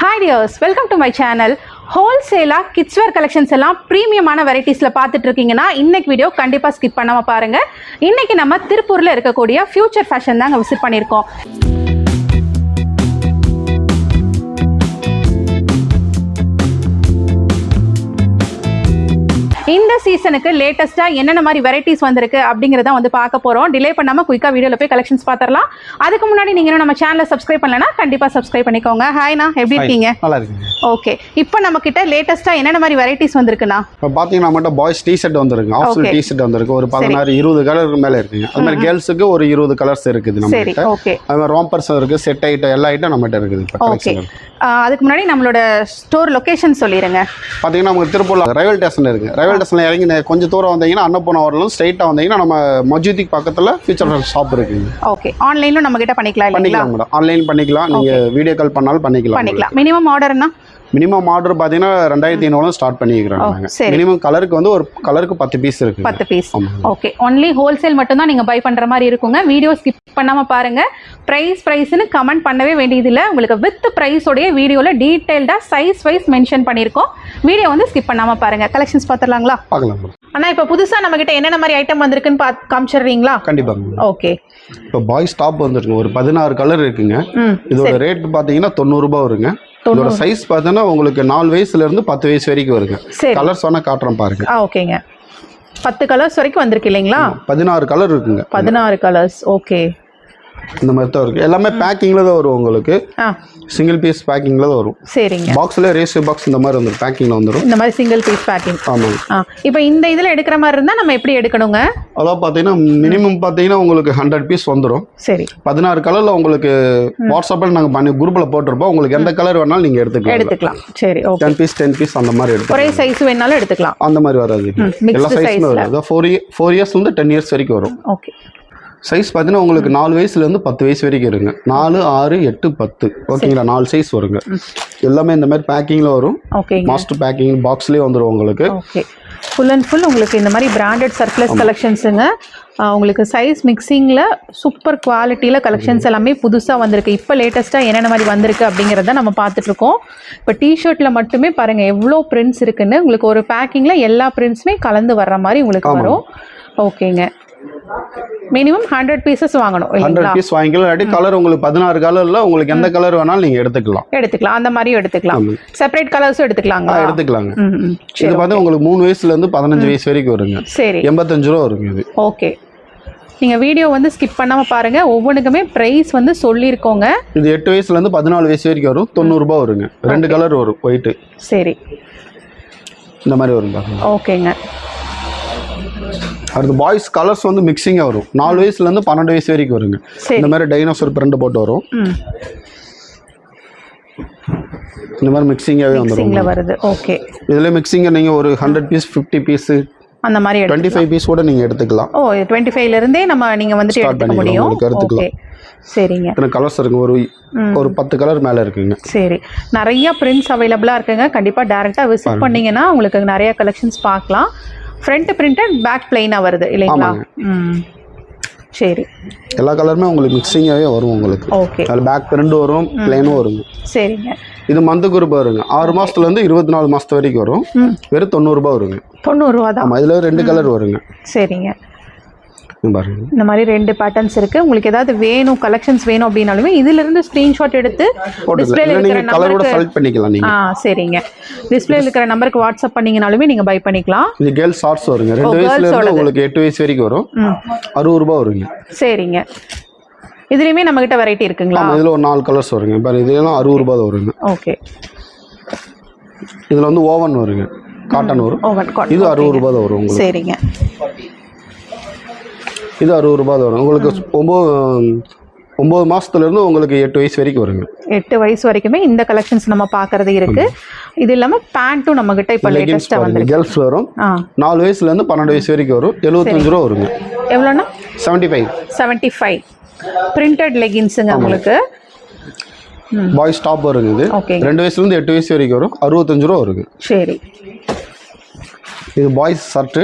Hi dears, welcome to my channel. Wholesale kids wear collections எல்லாம் பிரீமியமான வெரைட்டிஸ்ல பார்த்துட்டு இருக்கீங்கன்னா இன்னைக்கு வீடியோ கண்டிப்பா ஸ்கிப் பண்ணாம பாருங்க. இன்னைக்கு நம்ம திருப்பூர்ல இருக்கக்கூடிய ஃபியூச்சர் ஃபேஷன் தாங்க விசிட் பண்ணியிருக்கோம். இந்த சீசனுக்கு லேட்டஸ்டா என்னென்ன மாதிரி வெரைட்டிஸ் வந்திருக்கு அப்படிங்கறத வந்து பார்க்க போறோம். டிலே பண்ணாம குயிக்கா வீடியோல போய் கலெக்ஷன்ஸ் பார்த்தறலாம். அதுக்கு முன்னாடி நீங்க நம்ம சேனலை சப்ஸ்கிரைப் பண்ணலனா கண்டிப்பா சப்ஸ்கிரைப் பண்ணிக்கோங்க. ஹாய்னா, எப்படி இருக்கீங்க? நல்லா இருக்கீங்க. ஓகே, இப்போ நம்ம கிட்ட லேட்டஸ்டா என்னென்ன மாதிரி வெரைட்டிஸ் வந்திருக்குனா? இப்போ பாத்தீங்கன்னா நம்மட்ட பாய்ஸ் டி-ஷர்ட் வந்திருக்கு, ஆஃப்ஷனல் டி-ஷர்ட் வந்திருக்கு. ஒரு 16-20 கலருக்கு மேல இருக்குங்க. அது மாதிரி கேர்ள்ஸ்க்கு ஒரு 20 கலர்ஸ் இருக்குது நம்ம கிட்ட. ஓகே, அது மாதிரி ராம்பர்ஸ் இருக்கு, செட் ஐட்டம் எல்லா ஐட்டம் நம்மட்ட இருக்குது இப்போ கலெக்ஷன். அதுக்கு முன்னாடி நம்மளோட ஸ்டோர் லொகேஷன் சொல்லிருங்க. பாத்தீங்கன்னா நமக்கு திருப்பூர்ல ரயில்வே ஸ்டேஷன் இருக்கு. ரயில்வே ஸ்டேஷன்ல இறங்கி கொஞ்சம் தூரம் வந்தீங்கன்னா அன்னபூர்ணா வரலாம், ஸ்ட்ரைட்டா வந்தீங்கன்னா நம்ம மஜூதிக் பக்கத்துல ஃபியூச்சர் ஷாப் இருக்குங்க. ஓகே, ஆன்லைன்ல நம்ம கிட்ட பண்ணிக்கலாம். மேடம் ஆன்லைன் பண்ணிக்கலாம், நீங்க வீடியோ கால் பண்ணாலும் பண்ணிக்கலாம். மினிமம் ஆர்டர்னா மினிமம் ஆர்டர் பாத்தீங்கன்னா 2500 ஸ்டார்ட் பண்ணிக்கிறோம். மினிமம் கலருக்கு வந்து ஒரு கலருக்கு 10 பீஸ் இருக்கு. 10 பீஸ். ஓகே, ஒன்லி ஹோல்சேல் மட்டும் தான் நீங்க பை பண்ற மாதிரி இருக்குங்க. வீடியோ ஸ்கிப் பண்ணாம பாருங்க. பிரைஸ்னு கமெண்ட் பண்ணவே வேண்டியது இல்ல. உங்களுக்கு வித் பிரைஸ் உடைய வீடியோல டீடைல்டா சைஸ் வைஸ் மென்ஷன் பண்ணிருக்கோம். வீடியோ வந்து ஸ்கிப் பண்ணாம பாருங்க. கலெக்ஷன்ஸ் பாத்துறலாங்களா? பார்க்கலாம். அண்ணா, இப்போ புதுசா நம்ம கிட்ட என்னென்ன மாதிரி ஐட்டம் வந்திருக்குன்னு காமிச்சிடுறீங்களா? கண்டிப்பா. ஓகே, இப்போ பாய்ஸ் டாப் வந்துருக்கு, ஒரு 16 கலர் இருக்குங்க. இதோட ரேட் பாத்தீங்கன்னா 90 ரூபாய் வருங்க. இதோட சைஸ் பார்த்தீங்கன்னா உங்களுக்கு 4 வயசுல இருந்து 10 வயசு வரைக்கும் வருங்க. கலர்ஸ் வேணா காட்டுறேன் பாருங்க. ஓகேங்க, 10 கலர்ஸ் வரைக்கும் வந்திருக்கு இல்லைங்களா? 16 கலர் இருக்குங்க. 16 கலர்ஸ். ஓகே, இந்த மாதிரி தான் இருக்கு. எல்லாமே பேக்கிங்ல தான் வரும் உங்களுக்கு. சிங்கிள் பீஸ் பேக்கிங்ல தான் வரும். சரிங்க. பாக்ஸ்ல ரேஷியோ பாக்ஸ் இந்த மாதிரி வந்துரும், பேக்கிங்ல வந்துரும். இந்த மாதிரி சிங்கிள் பீஸ் பேக்கிங். ஆமாங்க. இப்போ இந்த இதுல எடுக்கிற மாதிரி இருந்தா நம்ம எப்படி எடுக்கணுங்க? அதான் பாத்தீங்கன்னா மினிமம் பாத்தீங்கன்னா உங்களுக்கு 100 பீஸ் வந்துரும். சரி. 16 கலர்ல உங்களுக்கு வாட்ஸ்அப்ல நாங்க பண்ணி குரூப்ல போட்டுருப்போம். உங்களுக்கு எந்த கலர் வேணாலும் நீங்க எடுத்துக்கலாம். சரி, ஓகே. 10 பீஸ் அந்த மாதிரி எடுத்துக்கலாம். ஒரே சைஸ் வேணாலும் எடுத்துக்கலாம். அந்த மாதிரி வராது. எல்லா சைஸ்மே வரும். 4 இயர்ஸ் வந்து 10 இயர்ஸ் வரைக்கும் வரும். ஓகே. சைஸ் பார்த்தீங்கன்னா உங்களுக்கு 4 வயசுல இருந்து 10 வயசு வரைக்கும் இருங்க. 4, 6, 8, 10. ஓகேங்களா? 4 சைஸ் வருங்க. எல்லாமே இந்த மாதிரி பேக்கிங்ல வரும். மாஸ்டர் பேக்கிங் பாக்ஸ்லயே வந்துடும் உங்களுக்கு. ஓகே, ஃபுல் அண்ட் ஃபுல் உங்களுக்கு இந்த மாதிரி பிராண்டட் சர்ப்ளஸ் கலெக்ஷன்ஸுங்க. உங்களுக்கு சைஸ் மிக்சிங்கில் சூப்பர் குவாலிட்டியில் கலெக்ஷன்ஸ் எல்லாமே புதுசாக வந்திருக்கு. இப்போ லேட்டஸ்ட்டாக என்னென்ன மாதிரி வந்திருக்கு அப்படிங்கிறத நம்ம பார்த்துட்ருக்கோம். இப்போ டிஷர்ட்டில் மட்டுமே பாருங்கள் எவ்வளோ பிரிண்ட்ஸ் இருக்குன்னு. உங்களுக்கு ஒரு பேக்கிங்கில் எல்லா பிரிண்ட்ஸுமே கலந்து வர்ற மாதிரி உங்களுக்கு வரும். ஓகேங்க. மினிமம் 100 பீசஸ் வாங்கணும். 100 பீஸ் வாங்கிக்கலாம். இல்லாட்டி கலர் உங்களுக்கு 16 கலர்ல உங்களுக்கு எந்த கலர் வேணாலும் நீங்க எடுத்துக்கலாம். அந்த மாதிரியும் எடுத்துக்கலாம். செப்பரேட் கலர்ஸும் எடுத்துக்கலாங்க. இது பார்த்தா உங்களுக்கு 3 வயசுல இருந்து 15 வயசு வரைக்கும் வருங்க. சரி, 85 ரூபா வருங்க இது. ஓகே, நீங்க வீடியோ வந்து ஸ்கிப் பண்ணாம பாருங்க. ஒவ்வொன்றுக்குமே பிரைஸ் வந்து சொல்லியிருக்கோங்க. இது 8 வயசுல இருந்து 14 வயசு வரைக்கும் வரும். 90 ரூபாய் வருங்க. 2 கலர் வரும், ஒயிட். சரி, இந்த மாதிரி வரும் பாருங்க. ஓகேங்க. அடுத்து பாய்ஸ் கலர்ஸ் வந்து மிக்சிங்காக வரும். 4 வயசுல இருந்து 12 வயசு வரைக்கும் வருங்க. இந்த மாதிரி டைனோசர் பிரிண்ட் போட்டு வரும். இந்த மாதிரி மிக்சிங்காகவே வந்துடும் வருது. ஓகே, இதுல மிக்சிங்க நீங்க ஒரு 100 பீஸ் 50 பீஸ் அந்த மாதிரி 25 பீஸ் கூட நீங்க எடுத்துக்கலாம். 25ல இருந்தே நம்ம நீங்க வந்துட்டு எடுத்துக்க முடியும். ஓகே, சரிங்க. இத்தனை கலர்ஸ் இருக்கு. ஒரு 10 கலர் மேல இருக்குங்க. சரி, நிறைய பிரிண்ட்ஸ் அவைலபிளா இருக்குங்க. கண்டிப்பா டைரக்டா விசிட் பண்ணீங்கன்னா உங்களுக்கு நிறைய கலெக்ஷன்ஸ் பார்க்கலாம். ஃப்ரண்ட் பிரிண்டட், பேக் பிளைனா வருது இல்லைங்களா? சரி, எல்லா கலருமே உங்களுக்கு மிக்சிங்காவே வரும் உங்களுக்கு. ஓகே, அதுல பேக் பிரிண்ட் வரும், பிளைனும் வருங்க. சரிங்க. இது மந்த் குரூப் வருங்க. 6 மாசத்துல இருந்து 24 மாசத்து வரைக்கும் வரும். வெறும் 90 ரூபாய் வருங்க. 90 ரூபாய் தான். ஆமா, இதுல 2 கலர் வருங்க. சரிங்க. இந்த மாதிரி 2 பேட்டர்ன்ஸ் இருக்கு. உங்களுக்கு ஏதாவது வேணும், கலெக்ஷன்ஸ் வேணும் அப்படினாலுமே இதுல இருந்து ஸ்கிரீன்ஷாட் எடுத்து டிஸ்ப்ளேல இருக்கிற நம்பருக்கு செலக்ட் பண்ணிக்கலாம் நீங்க. சரிங்க. டிஸ்ப்ளேல இருக்கிற நம்பருக்கு வாட்ஸ்அப் பண்ணீங்கனாலுமே நீங்க பை பண்ணிக்கலாம். இது கேர்ள்ஸ் ஷார்ட்ஸ் வருங்க. 2 வயசுல இருந்து உங்களுக்கு 8 வயசு வரைக்கும் வரும். 60 ரூபாய் வருங்க. சரிங்க. இதுலயுமே நம்ம கிட்ட வெரைட்டி இருக்குங்களா? இதுல ஒரு 4 கலர்ஸ் வருங்க. பாருங்க, இதெல்லாம் 60 ரூபாய் தான் வருங்க. ஓகே, இதுல வந்து ஓவன் வருங்க, காட்டன் வரும். இது 60 ரூபாய் தான் வரும் உங்களுக்கு. சரிங்க. இது 60 ரூபாய் தான் வரும் உங்களுக்கு. 9 மாசத்துல இருந்து உங்களுக்கு 8 வயசு வரைக்கும் வருங்க. 8 வயசு வரைக்குமே இந்த கலெக்ஷன்ஸ் நம்ம பாக்குறது இருக்கு. இது இல்லாம பேண்ட்டும் நம்ம கிட்ட இப்ப லேட்டஸ்டா வந்திருக்கு. கேர்ள்ஸ் வரும். 4 வயசுல இருந்து 12 வயசு வரைக்கும் வரும். 75 ரூபாய் வருங்க. எவ்வளவுனா? 75 பிரிண்டட் லெகின்ஸ்ங்க உங்களுக்கு. பாய்ஸ் டாப் வருங்க. இது 2 வயசுல இருந்து 8 வயசு வரைக்கும் வரும். 65 ரூபாய் வருங்க. சரி, இது பாய்ஸ் ஷர்ட்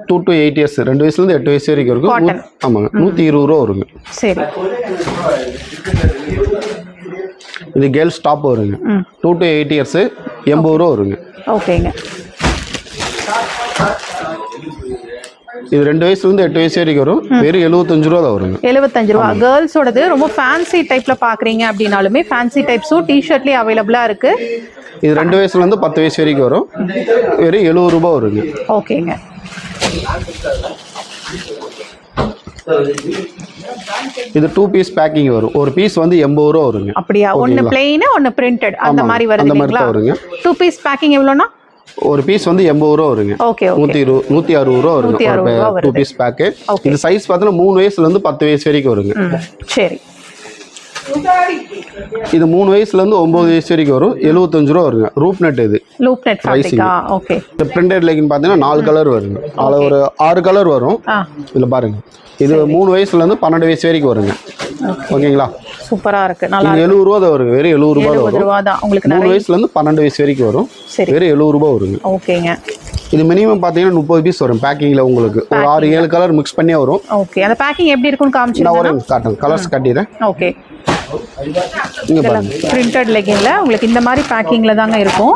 2 to 8 இயர்ஸ் 2 வயசுல இருந்து 8 வயசு வரைக்கும் இருக்கும். ஆமாங்க, 120 ரூபாய் வருங்க. சரி, இது கேர்ள்ஸ் டாப் வருங்க 2 to 8 இயர்ஸ் 80 ரூபா வருங்க. ஓகேங்க. இது 2 வயசுலேருந்து 8 வயசு வரைக்கும் வரும். வெறும் 75 ரூபா தான் வருங்க. 75 ரூபா. கேர்ள்ஸோடது ரொம்ப ஃபேன்சி டைப்ல பாக்குறீங்க அப்படின்னாலுமே ஃபேன்சி டைப்ஸும் டிஷர்ட்லயே அவைலபிளா இருக்கு. இது 2 வயசுலேருந்து 10 வயசு வரைக்கும் வரும். வெறும் 70 ரூபா வருங்க. ஓகேங்க. இது 2 பீஸ் பேக்கிங் வரும். ஒரு பீஸ் வந்து 80 ரூபா வருங்க. அப்படியா? ஒன்னு பிளெயின் ஒன்னு பிரிண்டட் அந்த மாதிரி வருதுங்களா? 2 பீஸ் பேக்கிங் எவ்வளோனா? ஒரு பீஸ் வந்து 80 ரூபா வருங்க. ஓகே. 160 ரூபா வருங்க. 2 பீஸ் பேக்கு. இது சைஸ் பார்த்தீங்கன்னா 3 வயசுலேருந்து 10 வயசு வரைக்கும் வருங்க. சரி. இது 3 வயசுலேருந்து 9 வயசு வரைக்கும் வரும். 75 ரூபா வருங்க. ரூப் நெட் இது. லூப் நெட் ஃபேப்ரிக்கா? ஓகே. இந்த பிரிண்டட் லெகின் பார்த்தீங்கன்னா 4 கலர் வருங்க. அதில் ஒரு 6 கலர் வரும். இதில் பாருங்க. இது 3 வயசுலேருந்து 12 வயசு வரைக்கும் வருங்க. ஓகேங்களா? சூப்பரா இருக்கு. நல்லா 70 ரூபா தான் வருங்க. வெறும் 70 ரூபா தான் வரும். 70 ரூபா தான். உங்களுக்கு 3 வயசுலேருந்து 12 வயசு வரைக்கும் வரும். வெறும் 70 ரூபா வருங்க. ஓகேங்க. இது மினிமம் பார்த்தீங்கன்னா 30 பீஸ் வரும் பேக்கிங்கில். உங்களுக்கு ஒரு 6-7 கலர் மிக்ஸ் பண்ணியே வரும். ஓகே. அந்த பேக்கிங் எப்படி இருக்குன்னு காமிச்சிருங்க. காட்டுங்க. கலர்ஸ் காட்டிடுறேன். ஓகே. இங்க பாருங்க. பிரிண்டட் லெகின்ல உங்களுக்கு இந்த மாதிரி பேக்கிங்ல தாங்க இருக்கும்.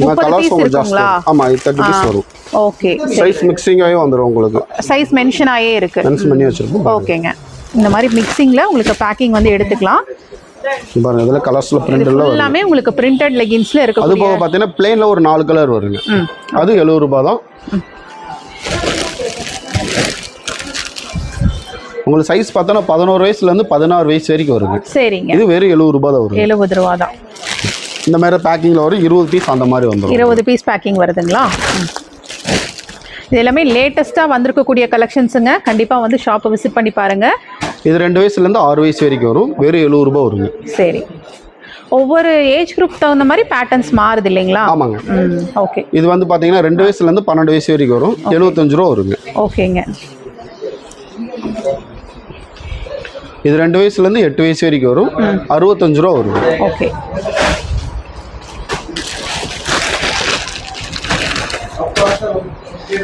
30 பீஸ் இருக்குங்களா? ஆமா, 30 பீஸ் வரும். ஓகே. சைஸ் மிக்சிங் ஆயே வந்துரும் உங்களுக்கு. சைஸ் மென்ஷன் ஆயே இருக்கு. மென்ஷன் பண்ணி வச்சிருக்கோம். ஓகேங்க. இந்த மாதிரி மிக்சிங்ல உங்களுக்கு பேக்கிங் வந்து எடுத்துக்கலாம். பாருங்க, இதுல கலர்ஸ்ல பிரிண்ட் எல்லாம் வரும். எல்லாமே உங்களுக்கு பிரிண்டட் லெகின்ஸ்ல இருக்கு. அது போக பாத்தீங்கன்னா பிளேன்ல ஒரு 4 கலர் வருங்க. அது 70 ரூபாய் தான். உங்களுக்கு சைஸ் பார்த்தா 11 வயசுல இருந்து 16 வயசு வரைக்கும் வருங்க. சரிங்க. இது வெறும் 70 ரூபாய் தான் வரும். 70 ரூபாய் தான். இந்த மாதிரி பேக்கிங்ல வரும். 20 பீஸ் அந்த மாதிரி வந்துரும். 20 பீஸ் பேக்கிங் வருதுங்களா? இது எல்லாமே லேட்டஸ்டா வந்திருக்கக்கூடிய கலெக்ஷன்ஸுங்க. கண்டிப்பா வந்து ஷாப்பை விசிட் பண்ணி பாருங்க. இது 2 வயசுல இருந்து 6 வயசு வரைக்கும் வரும். வெறும் 70 ரூபாய் வருங்க. சரி. ஒவ்வொரு ஏஜ் குரூப் தகுந்த மாதிரி பேட்டர்ன்ஸ் மாறுது இல்லைங்களா? ஆமாங்க. ஓகே. இது வந்து பாத்தீங்கன்னா 2 வயசுல இருந்து 12 வயசு வரைக்கும் வரும். 75 ரூபாய் வருங்க. ஓகேங்க. இது 2 வயசுல இருந்து 8 வயசு வரைக்கும் வரும். 65 ரூபாய் வரும். ஓகே.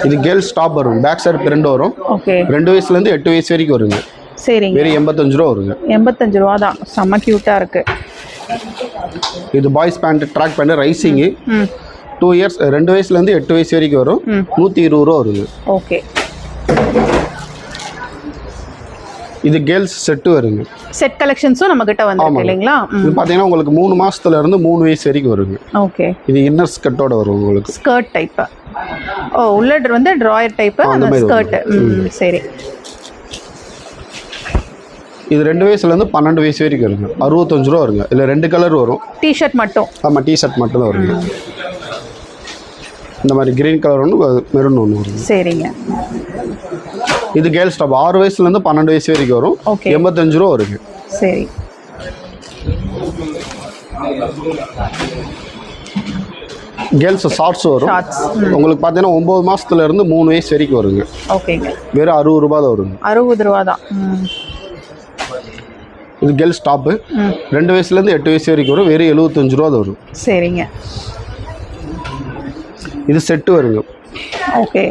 இது கேர்ள்ஸ் டாப் வரும். பேக் சைடு பிரிண்ட் வரும். ஓகே. 2 வயசுல இருந்து 8 வயசு வரைக்கும் வருங்க. சரிங்க. வெறும் 85 ரூபாய் வருங்க. 85 ரூபா தான். செம்ம கியூட்டா இருக்கு. இது boys band track band rising. 2 years 2 வயசுல இருந்து 8 வயசு வரைக்கும் வரும். 120 ரூபாய் வருங்க. ஓகே. இது கேர்ள்ஸ் செட் வருங்க. செட் கலெக்ஷன்ஸும் நம்ம கிட்ட வந்திருக்கு இல்லைங்களா? இது பாத்தீங்கன்னா உங்களுக்கு 3 மாசத்துல இருந்து 3 வயசு வரைக்கும் வருங்க. ஓகே. இது இன்னர் ஸ்கர்ட்டோட வரும் உங்களுக்கு. Skirt type. ஓ, உள்ள வந்து டிராயர் டைப் அந்த ஸ்கர்ட். சரி. இது 2 வயசுல இருந்து 12 வயசு வரைக்கும் வருங்க. 65 ரூபாய் வருங்க. இல்ல 2 கலர் வரும். டி-ஷர்ட் மட்டும். ஆமா, டி-ஷர்ட் மட்டும் தான் வருங்க. இந்த மாதிரி கிரீன் கலர் ஒன்று, மெரூன் ஒன்று வரும். சரிங்க. இது கேர்ள்ஸ் டாப் 6 வயசுல இருந்து 12 வயசு வரைக்கும் வரும். 85 ரூபா வருங்க. சரி. கேர்ள்ஸ் ஷார்ட்ஸ் வரும். உங்களுக்கு பார்த்தீங்கன்னா 9 மாசத்துல இருந்து 3 வயசு வரைக்கும் வருங்க. ஓகேங்க. வெறும் 60 ரூபாய் தான் வருங்க. 60 ரூபா தான். இது கேர்ள்ஸ் டாப் 2 வயசுல இருந்து 8 வயசு வரைக்கும் வரும். வெறும் 75 ரூபா தான் வரும். சரிங்க. இது செட் வருங்க. ஓகே.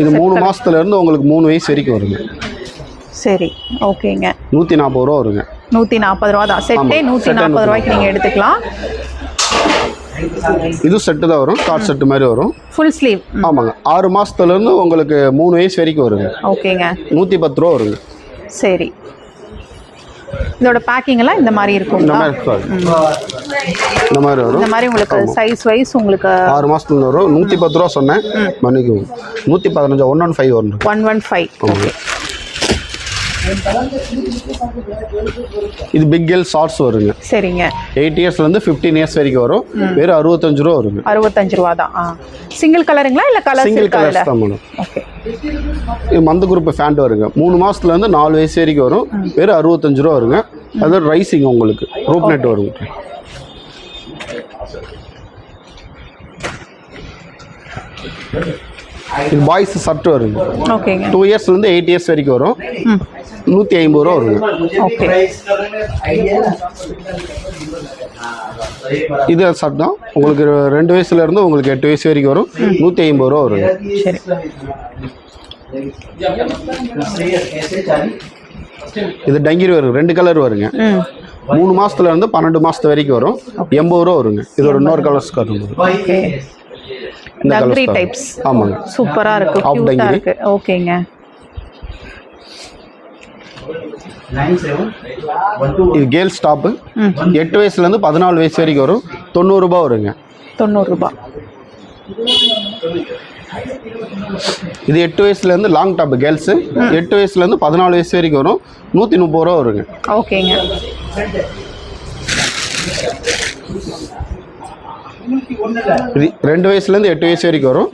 இது 3 மாசத்துல இருந்து உங்களுக்கு 3 வயசு வரைக்கும் வருங்க. சரி. ஓகேங்க. 140 ரூபா வருங்க. 140 ரூபா தான். செட்டே 140 ரூபாய்க்கு நீங்க எடுத்துக்கலாம். இது செட்டு தான் வரும். கார்ட் செட்டு மாதிரி வரும். Full sleeve. ஆமாங்க. 6 மாசத்துல இருந்து உங்களுக்கு 3 வயசு வரைக்கும் வருங்க. ஓகேங்க. 110 ரூபா வருங்க. சரி. இதோட பேக்கிங் எல்லாம் இந்த மாதிரி இருக்கும். இந்த மாதிரி வரும். இந்த மாதிரி உங்களுக்கு சைஸ் வைஸ் உங்களுக்கு 6 மாசத்துல வரும். 110 ரூபா சொன்னேன். மன்னிக்கும். 115 115 வரும். 115. ஓகே. இது பிக் கேர்ள் ஷார்ட்ஸ் வருங்க. சரிங்க. 8 இயர்ஸ்ல இருந்து 15 இயர்ஸ் வரைக்கும் வரும். வெறும் 65 ரூபா வருங்க. 65 ரூபா தான். சிங்கிள் கலருங்களா இல்ல கலர்? சிங்கிள் கலர்ஸ் தான் மேடம். ஓகே. இது மந்த் குரூப் ஃபேண்ட் வருங்க. 3 மாசத்துல இருந்து 4 வயசு வரைக்கும் வரும். வெறும் 65 ரூபா வருங்க. அது ரைசிங் உங்களுக்கு ரூப் நெட் வருங்க. இது பாய்ஸ் ஷர்ட் வருங்க. ஓகேங்க. 2 இயர்ஸ்ல இருந்து 8 இயர்ஸ் வரைக்கும் வரும். 150 ரூபா வருங்க. ஓகே. இது ஷர்ட் தான் உங்களுக்கு 2 வயசுல இருந்து உங்களுக்கு 8 வயசு வரைக்கும் வரும். 150 ரூபா வருங்க. சரி. இது டங்கிரி வருங்க. 2 கலர் வருங்க. 3 மாசத்துல இருந்து 12 மாசத்து வரைக்கும் வரும். 80 ரூபா வருங்க. இது ஒரு இன்னொரு கலர்ஸ் காட்டுங்க. ஓகே. இந்த டங்கரி டைப்ஸ். ஆமாங்க. சூப்பரா இருக்கு. கியூட்டா இருக்கு. ஓகேங்க. இது கேர்ள்ஸ் டாப். 8 வயசுல இருந்து 14 வயசு வரைக்கும் வரும். 90 ரூபாய் வருங்க. 90 ரூபாய். இது 8 வயசுல இருந்து லாங் டாப் கேர்ள்ஸ். 8 வயசுல இருந்து 14 வயசு வரைக்கும் வரும். 130 ரூபா வருங்க. ஓகேங்க. இது 2 வயசுல இருந்து 8 வயசு வரைக்கும் வரும்.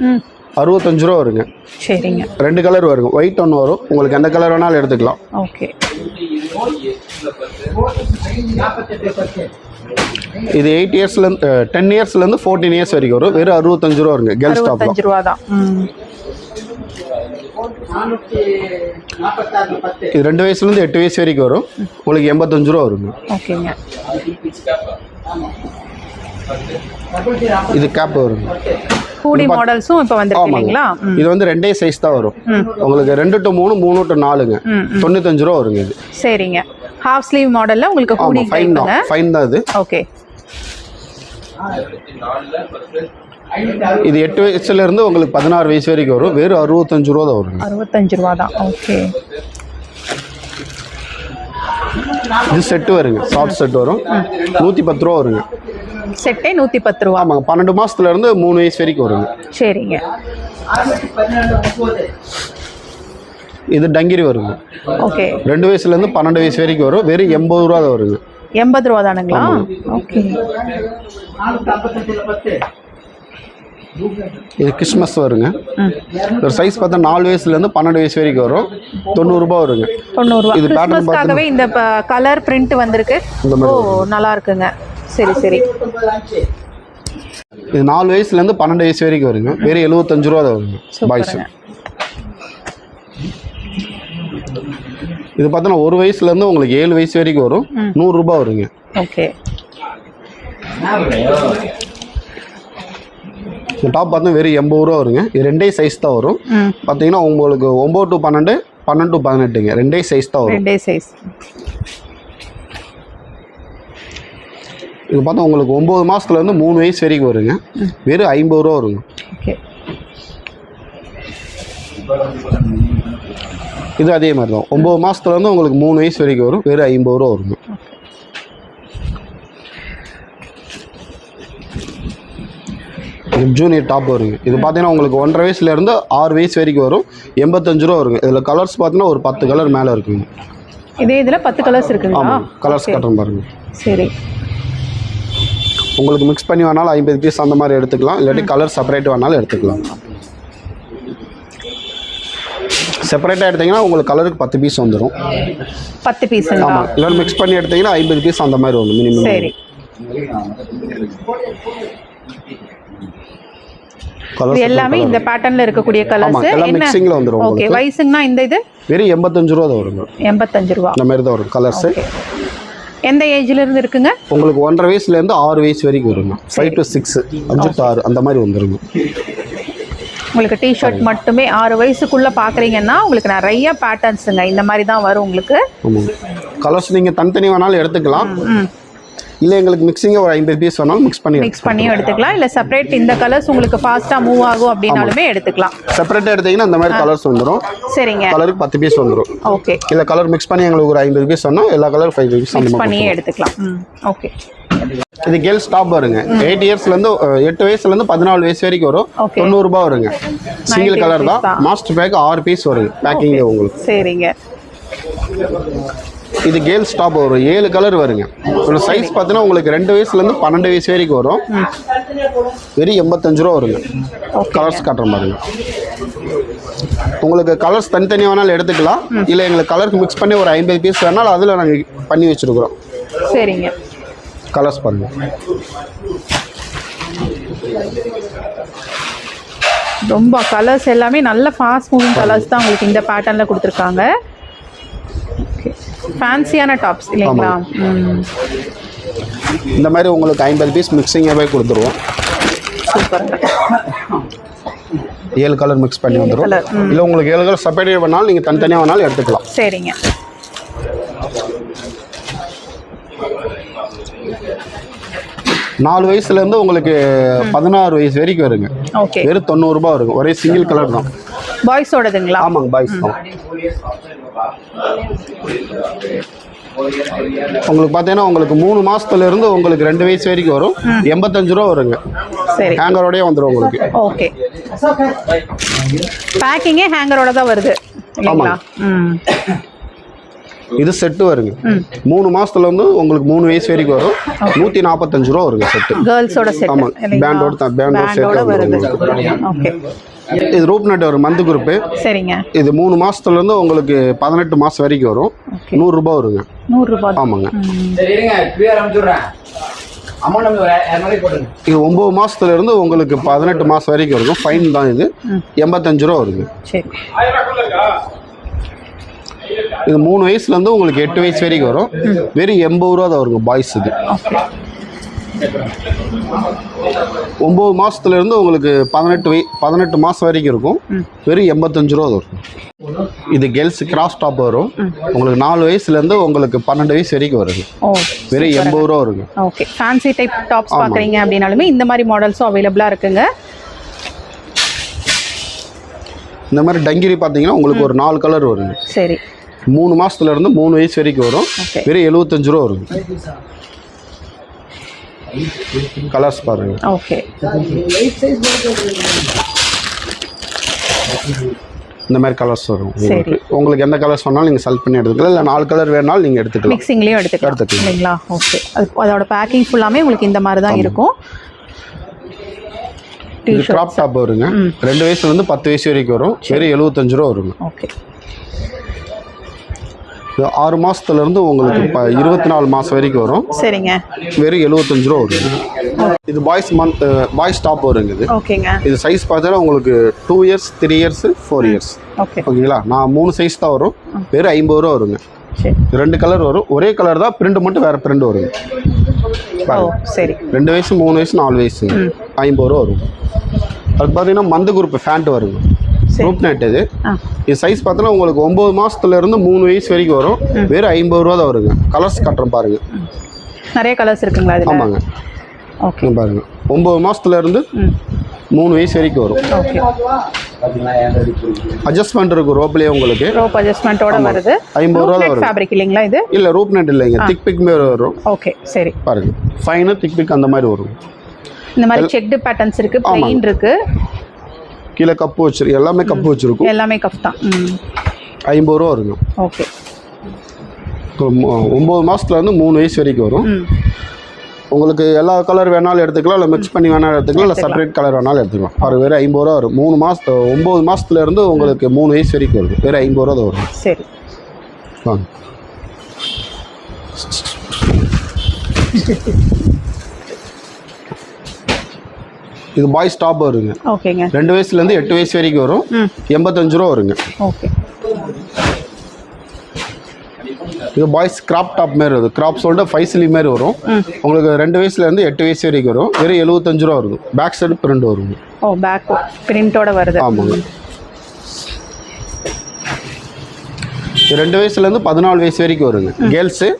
65 ரூபா வருங்க. சரிங்க. 2 கலர் வருங்க. ஒயிட் ஒன்று வரும். உங்களுக்கு எந்த கலர் வேணாலும் எடுத்துக்கலாம். ஓகே. இது 8 இயர்ஸ்ல இருந்து 10 இயர்ஸ்ல இருந்து 14 இயர்ஸ் வரைக்கும் வரும். வெறும் 65 ரூபா வருங்க. கேர்ள்ஸ் டாப் 65 ரூபா தான். இது 2 வயசுல இருந்து 8 வயசு வரைக்கும் வரும். உங்களுக்கு 85 ரூபா வருங்க. ஓகேங்க. இது கேப் வருங்க. ஹூடி மாடல்ஸும் இப்போ வந்திருக்கீங்களா? இது வந்து 2 சைஸ் தான் வரும். உங்களுக்கு 2 to 3, 3 to 4ங்க. 95 ரூபா வருங்க இது. சரிங்க. ஹாஃப் ஸ்லீவ் மாடல்ல உங்களுக்கு ஹூடி டைப்ங்க. ஃபைன் தான் இது. ஓகே. இது 8 வயசுல இருந்து உங்களுக்கு 16 வயசு வரைக்கும் வரும். வெறும் 65 ரூபா தான் வரும். 65 ரூபா தான். ஓகே. இது செட் வருங்க. சாஃப்ட் செட் வரும். 110 ரூபா வருங்க. செட்டே 110 ரூபா. ஆமாங்க. 12 மாசத்துல இருந்து 3 வயசு வரைக்கும் வருங்க. சரிங்க. இது டங்கிரி வருங்க. ஓகே. 2 வயசுல இருந்து 12 வயசு வரைக்கும் வரும். வெறும் 80 ரூபா தான் வருங்க. 80 ரூபா தானுங்களா? ஓகே. இது கிறிஸ்மஸ் வருங்க. ஒரு சைஸ் பார்த்தா 4 வயசுல இருந்து 12 வயசு வரைக்கும் வரும். 90 ரூபாய் வருங்க. 90 ரூபாய். இது கிறிஸ்மஸ்க்காகவே இந்த கலர் பிரிண்ட் வந்திருக்கு. ஓ, நல்லா இருக்குங்க. சரி சரி. இது 4 வயசுல இருந்து 12 வயசு வரைக்கும் வருங்க. வெறும் 75 ரூபா தான் வருங்க. பாய்ஸ். இது பார்த்தா 1 வயசுல இருந்து உங்களுக்கு 7 வயசு வரைக்கும் வரும். 100 ரூபாய் வருங்க. ஓகே. இந்த டாப் பார்த்தா வெறும் 80 ரூபா வருங்க. இது 2 சைஸ் தான் வரும். பார்த்தீங்கன்னா உங்களுக்கு 9 to 12, 12 to 18ங்க. 2 சைஸ் தான் வரும். 2 சைஸ். இது பார்த்தா உங்களுக்கு 9 மாசத்துல இருந்து 3 வயசு வரைக்கும் வருங்க. வெறும் 50 ரூபா வருங்க. ஓகே. இது அதே மாதிரி தான். 9 மாசத்துல இருந்து உங்களுக்கு 3 வயசு வரைக்கும் வரும். வெறும் 50 ரூபா வருங்க. ஜூனியர் டாப் வருங்க. இது பார்த்தீங்கன்னா உங்களுக்கு 1.5 வயசுல இருந்து 6 வயசு வரைக்கும் வரும். 85 ரூபா வருங்க. இதில் கலர்ஸ் பார்த்தீங்கன்னா ஒரு 10 கலர் மேலே இருக்குங்க. இதே இதில் 10 கலர்ஸ் இருக்குங்களா? ஆமாம். கலர்ஸ் காட்டுறேன் பாருங்க. சரி. உங்களுக்கு மிக்ஸ் பண்ணி வேணாலும் 50 பீஸ் அந்த மாதிரி எடுத்துக்கலாம். இல்லாட்டி கலர் செப்பரேட் வேணாலும் எடுத்துக்கலாம். செப்பரேட்டாக எடுத்தீங்கன்னா உங்களுக்கு கலருக்கு 10 பீஸ் வந்துடும். 10 பீஸ். ஆமாம். இல்லை மிக்ஸ் பண்ணி எடுத்தீங்கன்னா 50 பீஸ் அந்த மாதிரி வரும் மினிமம். சரி. இது எல்லாமே இந்த பேட்டர்ன்ல இருக்கக்கூடிய கலர்ஸ். எல்லாம் மிக்சிங்ல வந்துரும். ஓகே. வைஸ்னா இந்த இது வெறும் 85 ரூபா தான் வருங்க. 85 ரூபா. இந்த மாதிரி தான் வரும் கலர்ஸ். எந்த ஏஜ்ல இருந்து இருக்குங்க? உங்களுக்கு 1.5 வயசுல இருந்து 6 வயசு வரைக்கும் வருங்க. 5 to 6, 5 to 6 அந்த மாதிரி வந்துருங்க. உங்களுக்கு டிஷர்ட் மட்டுமே 6 வயசுக்குள்ள பாக்குறீங்கன்னா உங்களுக்கு நிறைய பேட்டர்ன்ஸ்ங்க இந்த மாதிரி தான் வரும் உங்களுக்கு. கலர்ஸ் நீங்க தனித்தனி வேணாலும் எடுத்துக்கலாம். இல்லை எங்களுக்கு மிக்சிங்காக ஒரு 50 பீஸ் வேணாலும் மிக்ஸ் பண்ணியும் எடுத்துக்கலாம். இல்லை செப்பரேட் இந்த கலர்ஸ் உங்களுக்கு ஃபாஸ்ட்டாக மூவ் ஆகும் அப்படின்னாலுமே எடுத்துக்கலாம். செப்பரேட்டாக எடுத்தீங்கன்னா இந்த மாதிரி கலர்ஸ் வந்துடும். சரிங்க. கலருக்கு 10 பீஸ் வந்துடும். ஓகே. இல்லை கலர் மிக்ஸ் பண்ணி எங்களுக்கு ஒரு 50 பீஸ் சொன்னால் எல்லா கலர் 5 பீஸ் மிக்ஸ் பண்ணியே எடுத்துக்கலாம். ஓகே. இது கேர்ள்ஸ் டாப் வருங்க. 8 இயர்ஸ்லேருந்து 8 வயசுலேருந்து 14 வயசு வரைக்கும் வரும். 90 ரூபாய் வருங்க. சிங்கிள் கலர் தான். மாஸ்டர் பேக் 6 பீஸ் வருங்க பேக்கிங்லேயே உங்களுக்கு. சரிங்க. இது கேர்ள்ஸ் டாப் வரும். 7 கலர் வருங்க. ஒரு சைஸ் பார்த்தீங்கன்னா உங்களுக்கு 2 வயசுலேருந்து 12 வயசு வரைக்கும் வரும். வெறும் 85 ரூபா வருங்க. கலர்ஸ் காட்டுற பாருங்க. உங்களுக்கு கலர்ஸ் தனித்தனியாக வேணாலும் எடுத்துக்கலாம். இல்லை எங்களுக்கு கலருக்கு மிக்ஸ் பண்ணி ஒரு 50 பீஸ் வேணாலும் அதில் நாங்கள் பண்ணி வச்சுருக்குறோம். சரிங்க. கலர்ஸ் பாருங்க. ரொம்ப கலர்ஸ் எல்லாமே நல்ல ஃபாஸ்ட் மூவிங் கலர்ஸ் தான் உங்களுக்கு இந்த பேட்டர்னில் கொடுத்துருக்காங்க. ஃபேன்சியான டாப்ஸ் இல்லைங்களா? இந்த மாதிரி உங்களுக்கு 50 பீஸ் மிக்சிங்காகவே கொடுத்துருவோம். சூப்பர். 7 கலர் மிக்ஸ் பண்ணி வந்துடும். இல்லை உங்களுக்கு 7 கலர் செப்பரேட் வேணாலும் நீங்கள் தனித்தனியாக வேணாலும் எடுத்துக்கலாம். சரிங்க. 4 வயசுலேருந்து உங்களுக்கு 16 வயசு வரைக்கும் வருங்க. ஓகே. வெறும் 90 ரூபாய் வருங்க. ஒரே சிங்கிள் கலர் தான். பாய்ஸோடதுங்களா? ஆமாங்க, பாய்ஸ் தான். உங்களுக்கு பார்த்தீங்கன்னா உங்களுக்கு 3 மாசத்துலேருந்து உங்களுக்கு 2 வயசு வரைக்கும் வரும். 85 ரூபா வருங்க. சரி. ஹேங்கரோடய வந்துடும் உங்களுக்கு. ஓகே. பேக்கிங்கே ஹேங்கரோட தான் வருது இல்லைங்களா? இது செட்டு வருங்க. 3 மாசத்துல இருந்து உங்களுக்கு 3 வயசு வரைக்கும் வரும். 145 ரூபா வருங்க செட்டு. கேர்ள்ஸோட செட். ஆமா, பேண்டோட செட் வருது. ஓகே. இது ரூப் நட் ஒரு மந்த் குரூப். சரிங்க. இது 3 மாசத்துல இருந்து உங்களுக்கு 18 மாசம் வரைக்கும் வரும். 100 ரூபாய் வருங்க. 100 ரூபாய். ஆமாங்க. சரிங்க, கிளியர் அனுப்பிச்சுடுறேன். அமௌண்ட் நம்ம 200 போடுங்க. இது 9 மாசத்துல இருந்து உங்களுக்கு 18 மாசம் வரைக்கும் இருக்கும். ஃபைன் தான் இது. 85 ரூபா வருங்க. சரி. இது 3 வயசுல இருந்து உங்களுக்கு 8 வயசு வரைக்கும் வரும். வெறும் 80 ரூபா தான் வருங்க பாய்ஸ் இது. 9 மாசத்துல இருந்து உங்களுக்கு 18 மாசம் வரைக்கும் இருக்கும். வெறும் 85 ரூபா வரும். இது கேர்ள்ஸ் கிராஸ் டாப் வரும். உங்களுக்கு 4 வயசுல இருந்து உங்களுக்கு 12 வயசு வரைக்கும் வருங்க. வெறும் 80 ரூபா வருங்க. ஓகே. ஃபேன்சி டைப் டாப்ஸ் பார்க்குறீங்க அப்படின்னாலுமே இந்த மாதிரி மாடல்ஸும் அவைலபிளாக இருக்குங்க. இந்த மாதிரி டங்கிரி பார்த்தீங்கன்னா உங்களுக்கு ஒரு 4 கலர் வருங்க. சரி. 3 மாசத்துல இருந்து 3 வயசு வரைக்கும் வரும். வெறும் 75 ரூபா வருங்க. கலர்ஸ் பாருங்க. ஓகே. இந்த மாதிரி கலர்ஸ் வரும். உங்களுக்கு எந்த கலர்ஸ் வேணாலும் நீங்கள் செலக்ட் பண்ணி எடுத்துக்கலாம். இல்லை 4 கலர் வேணாலும் நீங்கள் எடுத்துக்கலாம். மிக்சிங்லேயும் எடுத்துக்கலாம் இல்லைங்களா? ஓகே. அதோட பேக்கிங் ஃபுல்லாமே உங்களுக்கு இந்த மாதிரி தான் இருக்கும். இது கிராப் டாப் வருங்க. 2 வயசுலேருந்து 10 வயசு வரைக்கும் வரும். வெறும் 75 ரூபா வருங்க. ஓகே. 6 மாசத்துல இருந்து உங்களுக்கு 24 மாசம் வரைக்கும் வரும். சரிங்க. வெறும் 75 ரூபா வருங்க. இது பாய்ஸ் டாப் வருங்க. இது ஓகேங்க. இது சைஸ் பார்த்தீங்கன்னா உங்களுக்கு 2 இயர்ஸ் 3 இயர்ஸ் 4 இயர்ஸ். ஓகே. ஓகேங்களா? நான் 3 சைஸ் தான் வரும். வெறும் 50 ரூபா வருங்க. சரி. 2 கலர் வரும். ஒரே கலர் தான், பிரிண்ட் மட்டும் வேற பிரிண்ட் வருங்க. சரி. 2 வயசு 3 வயசு 4 வயசு 50 ரூபா வரும். அது பார்த்தீங்கன்னா மந்த் குரூப் ஃபேண்ட் வருங்க. ரூப் நெட் இது. இது சைஸ் பார்த்தோன்னா உங்களுக்கு 9 மாசத்துல இருந்து 3 வயசு வரைக்கும் வரும். வெறும் 50 ரூபா தான் வருங்க. கலர்ஸ் கட்டுறேன் பாருங்க. நிறைய கலர்ஸ் இருக்குங்களா இதுல? ஆமாங்க. ஓகே. பாருங்க 9 மாசத்துல இருந்து 3 வயசு வரைக்கும் வரும். ஓகே. அட்ஜஸ்ட்மெண்ட் இருக்கு ரோப்லயே உங்களுக்கு. ரோப் அட்ஜஸ்ட்மென்ட்டோட வருது. 50 ரூபா தான் வரும். ஃபேப்ரிக் இல்லைங்களா இது? இல்ல ரூப் நெட் இல்லைங்க. திக் பிக் மேல வரும். ஓகே. சரி. பாருங்க ஃபைன் திக் பிக் அந்த மாதிரி வரும். இந்த மாதிரி செக்டு பேட்டர்ன்ஸ் இருக்கு, பிளைன் இருக்கு. கீழே கப்பு வச்சிருக்கு. எல்லாமே கப்பு வச்சிருக்கும். எல்லாமே கப் தான். 50 ரூபா வருங்க. ஓகே. 9 மாசத்துல இருந்து 3 வயசு வரைக்கும் வரும். உங்களுக்கு எல்லா கலர் வேணாலும் எடுத்துக்கலாம். இல்லை மிக்ஸ் பண்ணி வேணாலும் எடுத்துக்கலாம். இல்லை செப்பரேட் கலர் வேணாலும் எடுத்துக்கலாம். அது வேறு 50 ரூபா வரும். 9 மாசத்துல இருந்து உங்களுக்கு 3 வயசு வரைக்கும் வருது. வேறு 50 ரூபா தான் வரும். சரி. வாங்க. இது பாய்ஸ் டாப் வருங்க. ஓகேங்க. 2 வயசுலேருந்து 8 வயசு வரைக்கும் வரும். 85 ரூபா வருங்க. ஓகே. இது பாய்ஸ் கிராப் டாப் மாதிரி வருது. கிராப் சொல்லிட்டு 5 ஸ்லீவ் மாதிரி வரும். உங்களுக்கு 2 வயசுலேருந்து 8 வயசு வரைக்கும் வரும். வெறும் 75 ரூபா வருது. பேக் சைடு பிரிண்ட் வருங்க. ஓ, பேக் பிரிண்டோட வருது. ஆமாங்க. 2 வயசுலேருந்து 14 வயசு வரைக்கும் வருங்க. கேர்ள்ஸு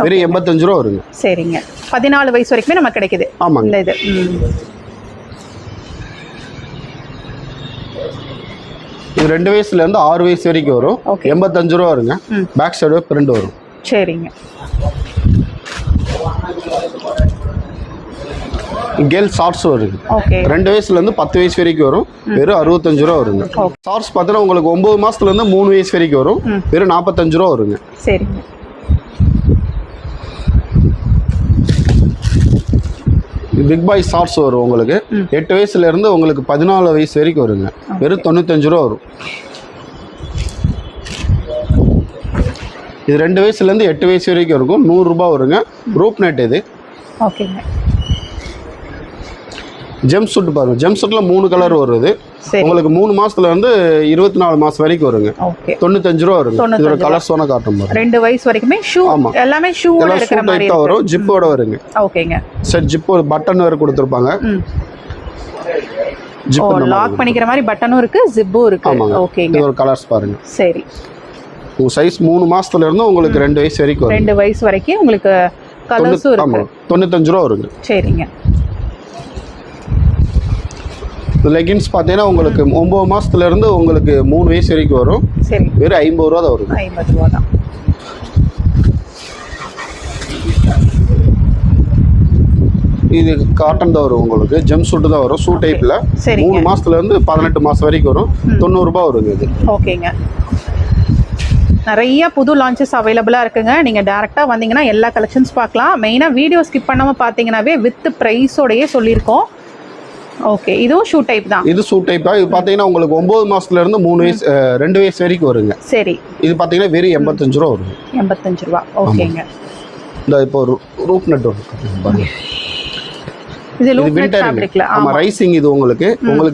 வெறும் 85 ரூபா வருங்க. சரிங்க. 14 வயசு வரைக்குமே நமக்கு கிடைக்குது. ஆமாங்க. இந்த இது இது 2 வயசுலேருந்து 6 வயசு வரைக்கும் வரும். 85 ரூபா வருங்க. பேக் சைடு பிரிண்ட் வரும். சரிங்க. கேர்ள்ஸ் ஷார்ட்ஸ் வருங்க. ஓகே. 2 வயசுலேருந்து 10 வயசு வரைக்கும் வரும். வெறும் 65 ரூபா வருங்க. ஷார்ட்ஸ் பார்த்தீங்கன்னா உங்களுக்கு 9 மாசத்துலேருந்து 3 வயசு வரைக்கும் வரும். வெறும் 45 ரூபா வருங்க. சரிங்க. பிக் பாய் ஷார்ட்ஸ் வரும் உங்களுக்கு. 8 வயசுலேருந்து உங்களுக்கு 14 வயசு வரைக்கும் வருங்க. வெறும் 95 ரூபா வரும். இது 2 வயசுலேருந்து 8 வயசு வரைக்கும் இருக்கும். 100 ரூபாய் வருங்க. ரூப் நெட் இது. ஓகேங்க. ஜெம் சூட் பாருங்க. ஜெம் சூட்ல 3 கலர் வருது. உங்களுக்கு 3 மாசத்துல இருந்து 24 மாசம் வரைக்கும் வருங்க. ஓகே. 95 ரூபா வருங்க. இதோட கலர்ஸ் வேணா காட்டும் பாருங்க. 2 வயசு வரைக்குமே ஷூ எல்லாமே ஷூவோட இருக்கிற மாதிரி தான் வரும். ஜிப்போட வருங்க. ஓகேங்க. சரி, ஜிப் ஒரு பட்டன் வேற கொடுத்திருப்பாங்க. ஜிப் லாக் பண்ணிக்கிற மாதிரி பட்டனும் இருக்கு, ஜிப்பும் இருக்கு. ஓகேங்க. இதோட கலர்ஸ் பாருங்க. சரி. உங்க சைஸ் 3 மாசத்துல இருந்து உங்களுக்கு 2 வயசு வரைக்கும் வரும். 2 வயசு வரைக்கும் உங்களுக்கு கலர்ஸும் இருக்கு. 95 ரூபா வருங்க. சரிங்க. லெகின்ஸ் பார்த்தீங்கன்னா உங்களுக்கு 9 மாசத்துல இருந்து உங்களுக்கு 3 வயசு வரைக்கும் வரும். சரி. வெறும் 50 ரூபா தான் வரும். 50 ரூபா தான். இது காட்டன் தான் வரும் உங்களுக்கு. ஜெம் சூட் தான் வரும். சூட் டைப்ல 3 மாசத்துல இருந்து 18 மாசம் வரைக்கும் வரும். 90 ரூபா வருங்க இது. ஓகேங்க. நிறைய புது லான்ச்சஸ் அவைலபிளாக இருக்குங்க. நீங்கள் டேரெக்டாக வந்தீங்கன்னா எல்லா கலெக்ஷன்ஸ் பார்க்கலாம். மெயினாக வீடியோ ஸ்கிப் பண்ணாமல் பார்த்தீங்கன்னாவே வித் ப்ரைஸோடையே சொல்லியிருக்கோம். ஓகே, இதுவும் ஷூ டைப் தான். இது ஷூ டைப் தான். இது பார்த்தீங்கன்னா உங்களுக்கு 9 மாசத்துல இருந்து 3 வயசு 2 வயசு வரைக்கும் வருங்க. சரி. இது பார்த்தீங்கன்னா வெறும் 85 ரூபா வரும். 85 ரூபா. ஓகேங்க. இந்த இப்போ ஒரு ரூப் நட் வரும். இது லூப் நட் ஃபேப்ரிக்ல. ஆமா, ரைசிங். இது உங்களுக்கு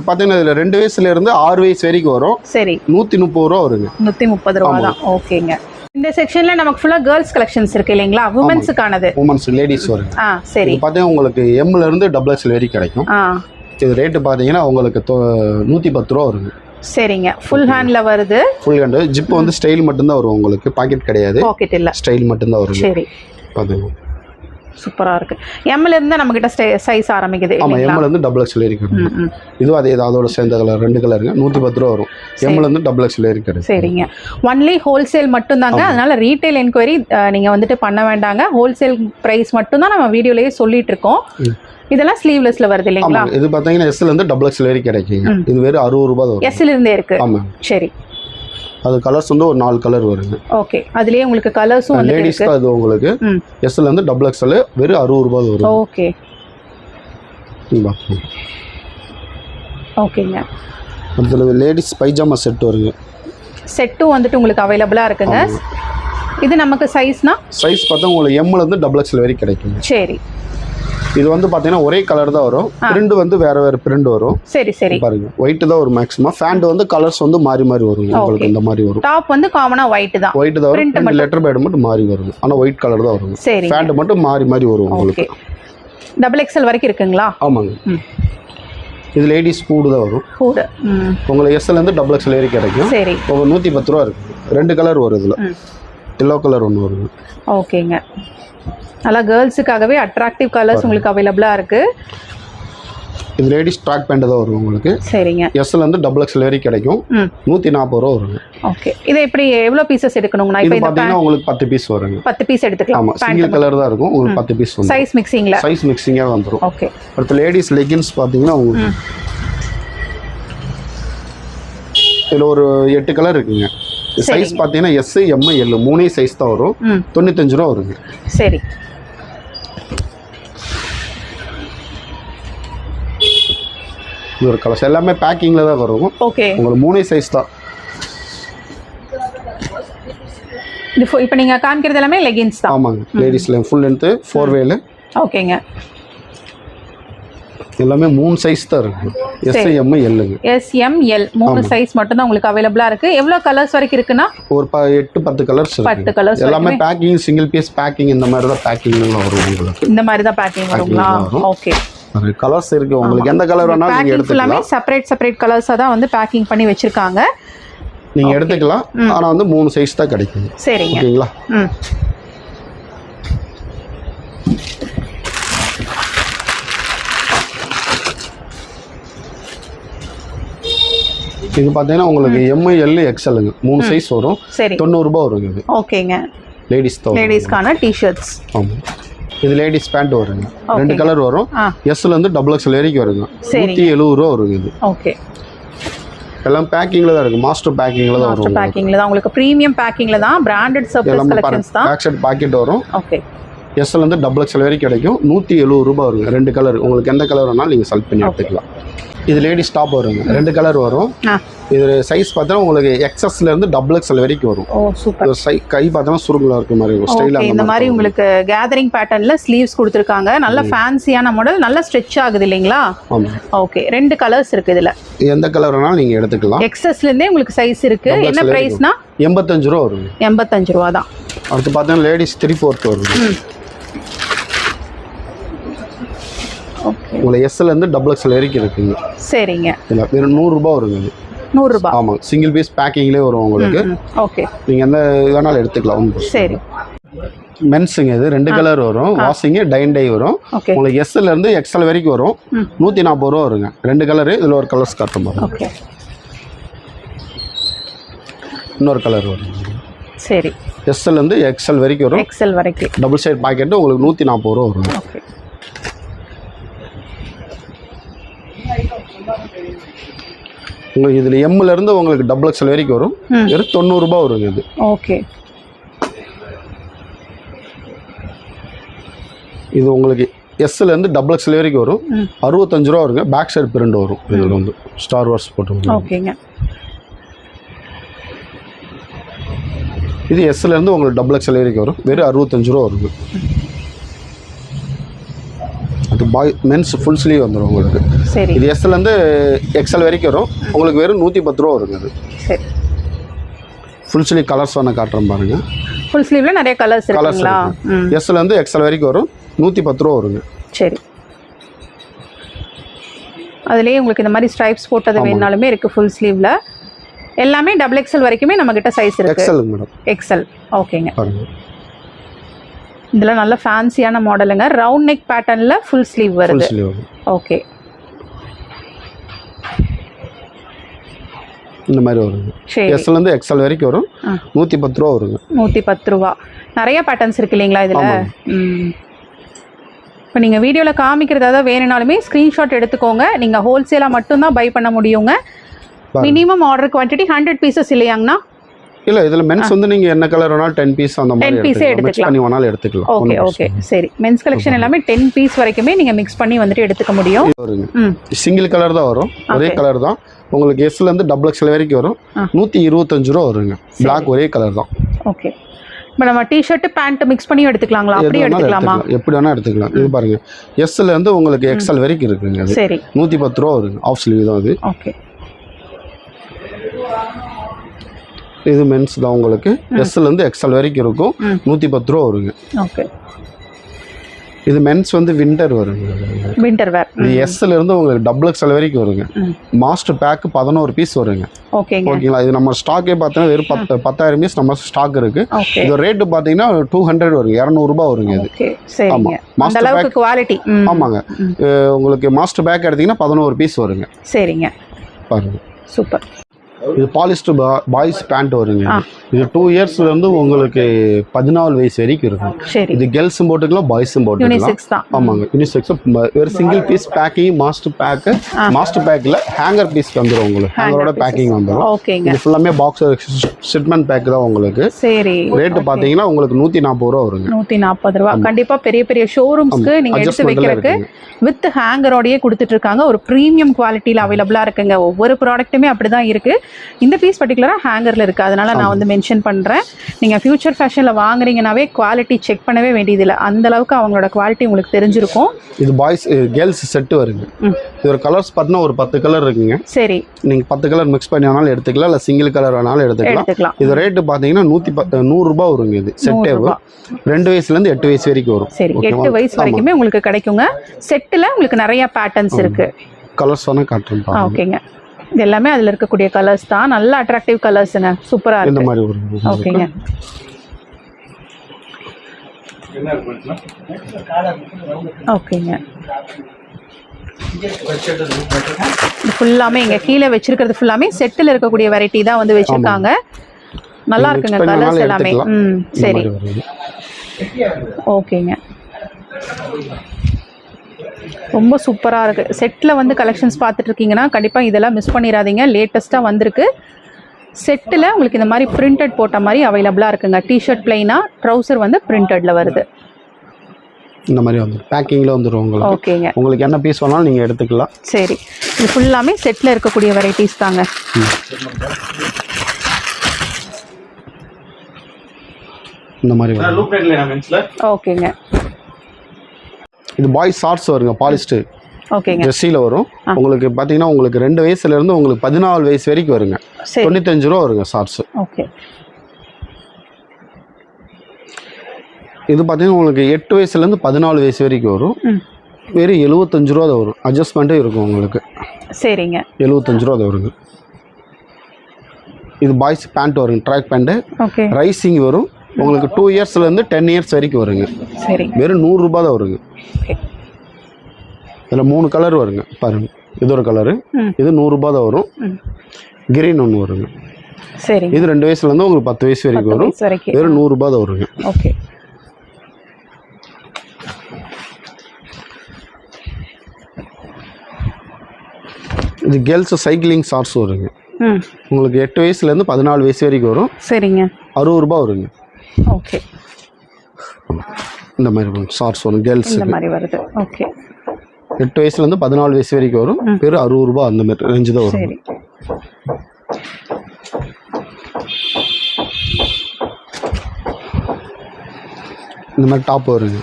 பார்த்தீங்கன்னா இதுல 2 வயசுல இருந்து 6 வயசு வரைக்கும் வரும். சரி. 130 ரூபா வருங்க. 130 ரூபா தான். ஓகேங்க. இந்த செக்ஷன்ல நமக்கு ஃபுல்லா गर्ल्स கலெக்ஷன்ஸ் இருக்கு இல்லீங்களா? வுமென்ஸ்க்கானது. வுமென்ஸ் லேடிஸ் வருங்க. சரி. இது பார்த்தீங்கன்னா உங்களுக்கு M ல இருந்து XXL வரைக்கும் கிடைக்கும். இது ரேட் பார்த்தீங்கன்னா உங்களுக்கு 110 ரூபா வருங்க. சரிங்க. ஃபுல் ஹேண்ட்ல வருது. Full hand. ஜிப் வந்து ஸ்டைல் மட்டும் தான் வரும் உங்களுக்கு. பாக்கெட் கிடையாது. பாக்கெட் இல்ல. ஸ்டைல் மட்டும் தான் வரும். சரி. பாருங்க. சூப்பரா இருக்கு. M ல இருந்து நம்ம கிட்ட சைஸ் ஆரம்பிக்குது. ஆமா, M ல இருந்து XXL வரைக்கும். இது அதே அதோட சேர்ந்த கலர் 2 கலருங்க. 110 ரூபா வரும். M ல இருந்து XXL வரைக்கும். சரிங்க. ஒன்லி ஹோல்சேல் மட்டும் தாங்க. அதனால ரீட்டைல் என்கொயரி நீங்க வந்துட்டு பண்ண வேண்டாங்க. ஹோல்சேல் பிரைஸ் மட்டும் தான் நம்ம வீடியோலயே சொல்லிட்டு இருக்கோம். இதெல்லாம் ஸ்லீவ்லெஸ்ல வருது இல்லீங்களா? இது பாத்தீங்கன்னா S ல இருந்து XXL வரைக்கும் கிடைக்குங்க. இது வெறும் 60 ரூபாய் வரும். S ல இருந்தே இருக்கு. ஆமா. சரி. அது கலர்ஸ் வந்து ஒரு 4 கலர் வருங்க. ஓகே. அதுலயே உங்களுக்கு கலர்ஸும் வந்து லேடிஸ் தான். இது உங்களுக்கு S ல இருந்து XXL வெறும் 60 ரூபாய் வரும். ஓகே. ஓகேங்க. அதுல லேடிஸ் பைஜாமா செட் வருங்க. செட்டும் வந்துட்டு உங்களுக்கு அவைலபிளா இருக்குங்க. இது நமக்கு சைஸ்னா சைஸ் பார்த்தா உங்களுக்கு M ல இருந்து XXL வரைக்கும் கிடைக்குங்க. சரி. இது வந்து பாத்தீங்கன்னா ஒரே கலர் தான் வரும். பிரிண்ட் வந்து வேற வேற பிரிண்ட் வரும். சரி சரி. பாருங்க, ஒயிட் தான் ஒரு மேக்ஸிமம். ஃபேண்ட் வந்து கலர்ஸ் வந்து மாறி மாறி வரும். உங்களுக்கு இந்த மாதிரி வரும். டாப் வந்து காமனா ஒயிட் தான். ஒயிட் தான் வரும். லெட்டர் பேட் மட்டும் மாறி வரும். ஆனா ஒயிட் கலர் தான் வரும். ஃபேண்ட் மட்டும் மாறி மாறி வரும் உங்களுக்கு. XXL வரைக்கும் இருக்குங்களா? ஆமாங்க. இது லேடிஸ் கூட தான் வரும். கூட. உங்களுக்கு S ல இருந்து XXL வரைக்கும் கிடைக்கும். சரி. உங்களுக்கு 110 ரூபா இருக்கு. 2 கலர் வரும் இதுல. yellow கலர் ஒன்னு வருது. ஓகேங்க. நல்லா கேர்ள்ஸுக்காகவே அட்ராக்டிவ் கலர்ஸ் உங்களுக்கு அவைலபிளா இருக்கு. இது லேடிஸ் ட்ராக் பேண்ட் தான் வரும் உங்களுக்கு. சரிங்க. S ல இருந்து XXL வரைக்கும் கிடைக்கும். 140 ரூபா வருங்க. ஓகே. இது எப்படி எவ்வளவு பீசஸ் எடுக்கணும்னா? இப்போ இந்த பாத்தீங்கன்னா உங்களுக்கு 10 பீஸ் வருங்க. 10 பீஸ் எடுத்துக்கலாம். ஆமா, சிங்கிள் கலர் தான் இருக்கும். உங்களுக்கு 10 பீஸ் வந்துரும். சைஸ் மிக்சிங்ல. சைஸ் மிக்சிங்கா வந்துரும். ஓகே. அடுத்து லேடிஸ் லெகின்ஸ் பாத்தீங்கன்னா உங்களுக்கு இதுல ஒரு 8 கலர் இருக்குங்க. சைஸ் பாத்தீங்கன்னா S, M, L 3 சைஸ் தான் வரும். 95 ரூபா வருங்க. சரி. இது ஒரு கலர்ஸ் எல்லாமே பேக்கிங்ல தான் வரும். ஓகே. உங்களுக்கு 3 சைஸ் தான். இப்போ நீங்க காமிக்கிறது எல்லாமே லெகின்ஸ் தான். ஆமாங்க. லேடிஸ்ல ஃபுல் லெந்த் 4 வேல. ஓகேங்க. எல்லாமே 3 சைஸ் தான் இருக்கு. S, M, L ங்க. S, M, L 3 சைஸ் மட்டும் தான் உங்களுக்கு அவைலபிளா இருக்கு. எவ்வளவு கலர்ஸ் வரைக்கும் இருக்குன்னா? ஒரு 8-10 கலர்ஸ் இருக்கு. 10 கலர்ஸ். எல்லாமே பேக்கிங், சிங்கிள் பீஸ் பேக்கிங் இந்த மாதிரி தான் பேக்கிங்ல வரும் உங்களுக்கு. இந்த மாதிரி தான் பேக்கிங் வருங்களா? ஓகே. கலர்ஸ் இருக்கு. உங்களுக்கு எந்த கலர் வேணாலும் நீங்க எடுத்துக்கலாம். எல்லாமே செப்பரேட் கலர்ஸா தான் வந்து பேக்கிங் பண்ணி வச்சிருக்காங்க. நீங்க எடுத்துக்கலாம். ஆனா வந்து 3 சைஸ் தான் கிடைக்கும். சரிங்க. ஓகேங்களா? இது பாத்தீங்கன்னா உங்களுக்கு M, L, XL ங்க 3 சைஸ் வரும். 90 ரூபாய் வருங்க இது. ஓகேங்க. லேடிஸ் தான். லேடிஸ்க்கான டி-ஷர்ட்ஸ். ஆமா. இது லேடிஸ் பேண்ட் வருங்க. 2 கலர் வரும். S ல இருந்து XXL வரைக்கும் வருங்க. 170 ரூபாய் வருங்க இது. ஓகே. எல்லாம் பேக்கிங்ல தான் இருக்கு. மாஸ்டர் பேக்கிங்ல தான் வரும். மாஸ்டர் பேக்கிங்ல தான் உங்களுக்கு பிரீமியம் பேக்கிங்ல தான் பிராண்டட் சர்ப்ளஸ் கலெக்ஷன்ஸ் தான். பேக் சைடு பாக்கெட் வரும். ஓகே. S ல இருந்து XXL வரைக்கும் கிடைக்கும். 170 ரூபாய் வருங்க. 2 கலர். உங்களுக்கு எந்த கலர் வேணாலும் நீங்க செலக்ட் பண்ணி எடுத்துக்கலாம். இது லேடிஸ் டாப் வருங்க. 2 கலர் வரும். இது சைஸ் பார்த்தா உங்களுக்கு XS ல இருந்து XXL வரைக்கும் வரும். ஓ சூப்பர். கை பார்த்தா சுருங்கலா இருக்க மாதிரி இருக்கும். ஸ்டைலா இந்த மாதிரி உங்களுக்கு கேதரிங் பேட்டர்ன்ல ஸ்லீவ்ஸ் கொடுத்திருக்காங்க. நல்ல ஃபேன்சியான மாடல், நல்ல ஸ்ட்ரெச் ஆகுது இல்லீங்களா? ஆமா. ஓகே. 2 கலர்ஸ் இருக்கு இதுல. எந்த கலர் வேணாலும் நீங்க எடுத்துக்கலாம். XS ல இருந்தே உங்களுக்கு சைஸ் இருக்கு. என்ன பிரைஸ்னா? 85 ரூபாய் வரும். 85 ரூபாய் தான். அடுத்து பார்த்தா லேடிஸ் 3/4 வரும். உங்களுக்கு S ல இருந்து XXL வரைக்கும் இருக்குங்க. சரிங்க. இல்ல வெறும் 100 ரூபாய் வருங்க இது. 100 ரூபாய். ஆமா, சிங்கிள் பீஸ் பேக்கிங்லயே வரும் உங்களுக்கு. ஓகே. நீங்க எந்த வேணாலும் எடுத்துக்கலாம். சரி. மென்ஸுங்க இது 2 கலர் வரும். வாஷிங்கு டை வரும். உங்களுக்கு எஸ்ல இருந்து எக்ஸ்எல் வரைக்கும் வரும். 140 ரூபா வருங்க. 2 கலரு. இதில் ஒரு கலர்ஸ் காட்டும் பாருங்க. ஓகே, இன்னொரு கலர் வரும். சரி, எஸ்எல் இருந்து எக்ஸ்எல் வரைக்கும் வரும். எக்ஸ்எல் வரைக்கும் டபுள் சைட் பாக்கெட்டு உங்களுக்கு 140 ரூபா வரும். ஓகே, உங்களுக்கு இதில் எம்ல இருந்து உங்களுக்கு டபுள் எக்ஸ்எல் வரைக்கும் வரும். வெறும் 90 ரூபா வருங்க இது. ஓகே, இது உங்களுக்கு எஸ்ல இருந்து டபுள் எக்ஸ்எல் வரைக்கும் வரும். 65 ரூபா வருங்க. பேக் சைடு பிரிண்ட் வரும். இதில் வந்து ஸ்டார் வார்ஸ் போட்டு. ஓகேங்க. இது எஸ்ல இருந்து உங்களுக்கு டபுள் எக்ஸ்எல் வரைக்கும் வரும். வெறும் 65 ரூபா வருங்க. அது பாய் மென்ஸ் ஃபுல் ஸ்லீவ் வந்துடும் உங்களுக்கு. சரி, இது எஸ்ல இருந்து எக்ஸ்எல் வரைக்கும் வரும். உங்களுக்கு வெறும் 110 ரூபா வருங்க. அது சரி, ஃபுல் ஸ்லீவ் கலர்ஸ் வேணா காட்டுறேன் பாருங்க. ஃபுல் ஸ்லீவ்ல நிறைய கலர்ஸ் இருக்குங்களா? எஸ்ல இருந்து எக்ஸ்எல் வரைக்கும் வரும். 110 ரூபா வருங்க. சரி, அதுலயே உங்களுக்கு இந்த மாதிரி ஸ்ட்ரைப்ஸ் போட்டது வேணாலுமே இருக்கு. ஃபுல் ஸ்லீவ்ல எல்லாமே டபுள் எக்ஸ்எல் வரைக்குமே நம்ம கிட்ட சைஸ் இருக்கு. XL madam. எக்ஸ்எல். ஓகேங்க. பாருங்க, இதெல்லாம் நல்ல ஃபேன்சியான மாடலுங்க. ரவுண்ட் நெக் பேட்டர்ன்ல ஃபுல் ஸ்லீவ் வருது. ஓகே, இந்த மாதிரி வருங்க. எஸ்ல இருந்து எக்ஸ்எல் வரைக்கும் வரும். 110 ரூபா வருங்க. 110 ரூபா. நிறைய பேட்டர்ன்ஸ் இருக்கு இல்லைங்களா இதுல? இப்போ நீங்கள் வீடியோவில் காமிக்கிறதா வேணும்னாலுமே ஸ்க்ரீன்ஷாட் எடுத்துக்கோங்க. நீங்கள் ஹோல்சேலாக மட்டும்தான் பை பண்ண முடியுங்க. மினிமம் ஆர்டர் குவான்டிட்டி 100 பீசஸ் இல்லையாங்கண்ணா? இல்லை, இதில் மென்ஸ் வந்து நீங்கள் என்ன கலர் வேணாலும் 10 பீஸ் அந்த மாதிரி 10 பீஸே எடுத்துக்கலாம். எடுத்துக்கலாம். ஓகே, ஓகே, சரி. மென்ஸ் கலெக்ஷன் எல்லாமே 10 பீஸ் வரைக்குமே நீங்கள் மிக்ஸ் பண்ணி வந்துட்டு எடுத்துக்க முடியும். சிங்கிள் கலர் தான் வரும். ஒரே கலர் தான். உங்களுக்கு எஸ்ல இருந்து டபுள் எக்ஸ்எல் வரைக்கும் வரும். 125 ரூபா வருங்க. பிளாக் ஒரே கலர் தான். ஓகே, இப்போ நம்ம டிஷர்ட் பேண்ட் மிக்ஸ் பண்ணி எடுத்துக்கலாங்களா? அப்படியே எடுத்துக்கலாமா? எப்படி வேணா எடுத்துக்கலாம். இது பாருங்க, எஸ்ல இருந்து உங்களுக்கு எக்ஸ்எல் வரைக்கும் இருக்குங்க. அது சரி, 110 ரூபா வருங்க. ஆஃப் ஸ்லீவ் தான் அது. ஓகே, இது மென்ஸ் தான். உங்களுக்கு எஸ்ல இருந்து எக்ஸ்எல் வரைக்கும் இருக்கும். 110 ரூபா வருங்க. ஓகே, இது மென்ஸ் வந்து வின்டர் வருங்க. வின்டர் வேர். இது எஸ்ல இருந்து உங்களுக்கு டபுள் எக்ஸ்எல் வரைக்கும் வருங்க. மாஸ்டர் பேக் 11 பீஸ் வருங்க. ஓகேங்க. ஓகேங்களா? இது நம்ம ஸ்டாக்கே பார்த்தீங்கன்னா வெறும் 10,000 பீஸ் நம்ம ஸ்டாக் இருக்கு. இது ரேட் பார்த்தீங்கன்னா 200 வருங்க. 200 ரூபாய் வருங்க. இது ஆமா, மாஸ்டர் பேக் குவாலிட்டி. ஆமாங்க. உங்களுக்கு மாஸ்டர் பேக் எடுத்தீங்கன்னா 11 பீஸ் வருங்க. சரிங்க, பாருங்க, சூப்பர். இது பாலிஸ்டர் பாய்ஸ் பேண்ட் வருங்க. இது 2 இயர்ஸ்ல இருந்து உங்களுக்கு 14 வயசு வரைக்கும் இருக்கும். இது கேர்ள்ஸும் போட்டுக்கலாம், பாய்ஸும் போட்டுக்கலாம். ஆமாங்க, யூனிசெக்ஸ். ஒரு single piece packing master bag. Master பேக்ல ஹேங்கர் பீஸ் வந்துடும். உங்களுக்கு ஹேங்கரோட பேக்கிங் வந்துடும். இது ஃபுல்லாமே பாக்ஸ் ஷிப்மெண்ட் பேக் தான் உங்களுக்கு. சரி, ரேட் பாத்தீங்கன்னா உங்களுக்கு 140 ரூபா வருங்க. 140 ரூபா. கண்டிப்பா பெரிய பெரிய ஷோரூம்ஸ்க்கு நீங்க எடுத்து வைக்கிறதுக்கு வித் ஹேங்கரோடயே கொடுத்துட்டு இருக்காங்க. ஒரு பிரீமியம் குவாலிட்டியில அவைலபிளா இருக்குங்க. ஒவ்வொரு ப்ராடக்ட்டுமே அப்படிதான் இருக்கு. இந்த பீஸ் பர்டிகுலராக ஹேங்கரில் இருக்குது. அதனால் நான் வந்து மென்ஷன் பண்ணுறேன். நீங்கள் ஃபியூச்சர் ஃபேஷனில் வாங்குறீங்கன்னாவே குவாலிட்டி செக் பண்ணவே வேண்டியதில்லை. அந்தளவுக்கு அவங்களோட குவாலிட்டி உங்களுக்கு தெரிஞ்சிருக்கும். இது பாய்ஸ் கேர்ள்ஸ் செட்டு வருங்க. இது ஒரு கலர்ஸ் பார்த்தீங்கன்னா ஒரு 10 கலர் இருக்குங்க. சரி, நீங்கள் 10 கலர் மிக்ஸ் பண்ணி வேணாலும் எடுத்துக்கலாம், இல்லை சிங்கிள் கலர் வேணாலும் எடுத்துக்கலாம். இது ரேட்டு பார்த்தீங்கன்னா 100 ரூபாய் வருங்க. இது செட்டே 2 வயசுலேருந்து 8 வயசு வரைக்கும் வரும். சரி, 8 வயசு வரைக்குமே உங்களுக்கு கிடைக்குங்க. செட்டில் உங்களுக்கு நிறைய பேட்டர்ன்ஸ் இருக்குது. கலர்ஸ் வேணால் காட்டுறேன். ஓகேங்க, இது எல்லாமே அதில் இருக்கக்கூடிய கலர்ஸ் தான். நல்ல அட்ராக்டிவ் கலர்ஸுங்க. சூப்பராக இருக்கு. இந்த மாதிரி வரும். ஓகேங்க, ஓகேங்க. ஃபுல்லாமே இங்கே கீழே வச்சிருக்கிறது ஃபுல்லாமே செட்டில் இருக்கக்கூடிய வெரைட்டி தான் வந்து வச்சிருக்காங்க. நல்லா இருக்குங்க கலர்ஸ் எல்லாமே. சரி, ஓகேங்க, ரொம்ப சூப்பராக இருக்குது. செட்டில் வந்து கலெக்ஷன்ஸ் பார்த்துட்டு இருக்கீங்கன்னா கண்டிப்பாக இதெல்லாம் மிஸ் பண்ணிடாதீங்க. லேட்டஸ்ட்டாக வந்திருக்கு. செட்டில் உங்களுக்கு இந்த மாதிரி பிரிண்டட் போட்ட மாதிரி அவைலபிளாக இருக்குங்க. டிஷர்ட் பிளைனாக, ட்ரௌசர் வந்து பிரிண்டடில் வருது. இந்த மாதிரி வந்து பேக்கிங்கில் வந்துடும் உங்களுக்கு. ஓகேங்க, உங்களுக்கு என்ன பீஸ் வேணாலும் நீங்கள் எடுத்துக்கலாம். சரி, இது ஃபுல்லாமே செட்டில் இருக்கக்கூடிய வெரைட்டிஸ் தாங்க. இந்த மாதிரி ஓகேங்க. இது பாய்ஸ் ஷார்ட்ஸ் வருங்க. பாலிஸ்டர் ஓகேங்க, ஜெர்சியில் வரும். உங்களுக்கு பார்த்தீங்கன்னா உங்களுக்கு 2 வயசுலேருந்து உங்களுக்கு 14 வயசு வரைக்கும் வருங்க. 95 ரூபா வருங்க ஷார்ட்ஸ். ஓகே, இது பார்த்தீங்கன்னா உங்களுக்கு 8 வயசுலேருந்து 14 வயசு வரைக்கும் வரும். வெறும் 75 ரூபா தான் வரும். அட்ஜஸ்ட்மெண்ட்டே இருக்கும் உங்களுக்கு. சரிங்க, 75 ரூபா தான் வருங்க. இது பாய்ஸ் பேண்ட் வருங்க. ட்ராக் பேண்ட்டு ரைசிங் வரும். உங்களுக்கு 2 இயர்ஸ்லேருந்து 10 இயர்ஸ் வரைக்கும் வருங்க. சரி. வெறும் 100 ரூபாய் தான் வருங்க. இதில் 3 கலர் வருங்க பாருங்க. இது ஒரு கலரு, இது 100 ரூபாய் தான் வரும். கிரீன் ஒன்று வருங்க. சரி. இது 2 வயசுலேருந்து உங்களுக்கு 10 வயசு வரைக்கும் வரும். வெறும் 100 ரூபாய் தான் வருங்க. ஓகே. இது கேர்ள்ஸ் சைக்கிளிங் ஷார்ட்ஸ் வருங்க. உங்களுக்கு 8 வயசுலேருந்து 14 வயசு வரைக்கும் வரும். சரிங்க. 60 ரூபாய் வருங்க. ஓகே. இந்த மாதிரி ஷார்ட்ஸ் வரும் கேர்ள்ஸ். இந்த மாதிரி வருது. ஓகே. 8 வயசுலேருந்து 14 வயசு வரைக்கும் வரும். வெறும் 60 ரூபாய் அந்த மாதிரி ரேஞ்சு தான் வரும். சரி. இந்த மாதிரி டாப் வருங்க.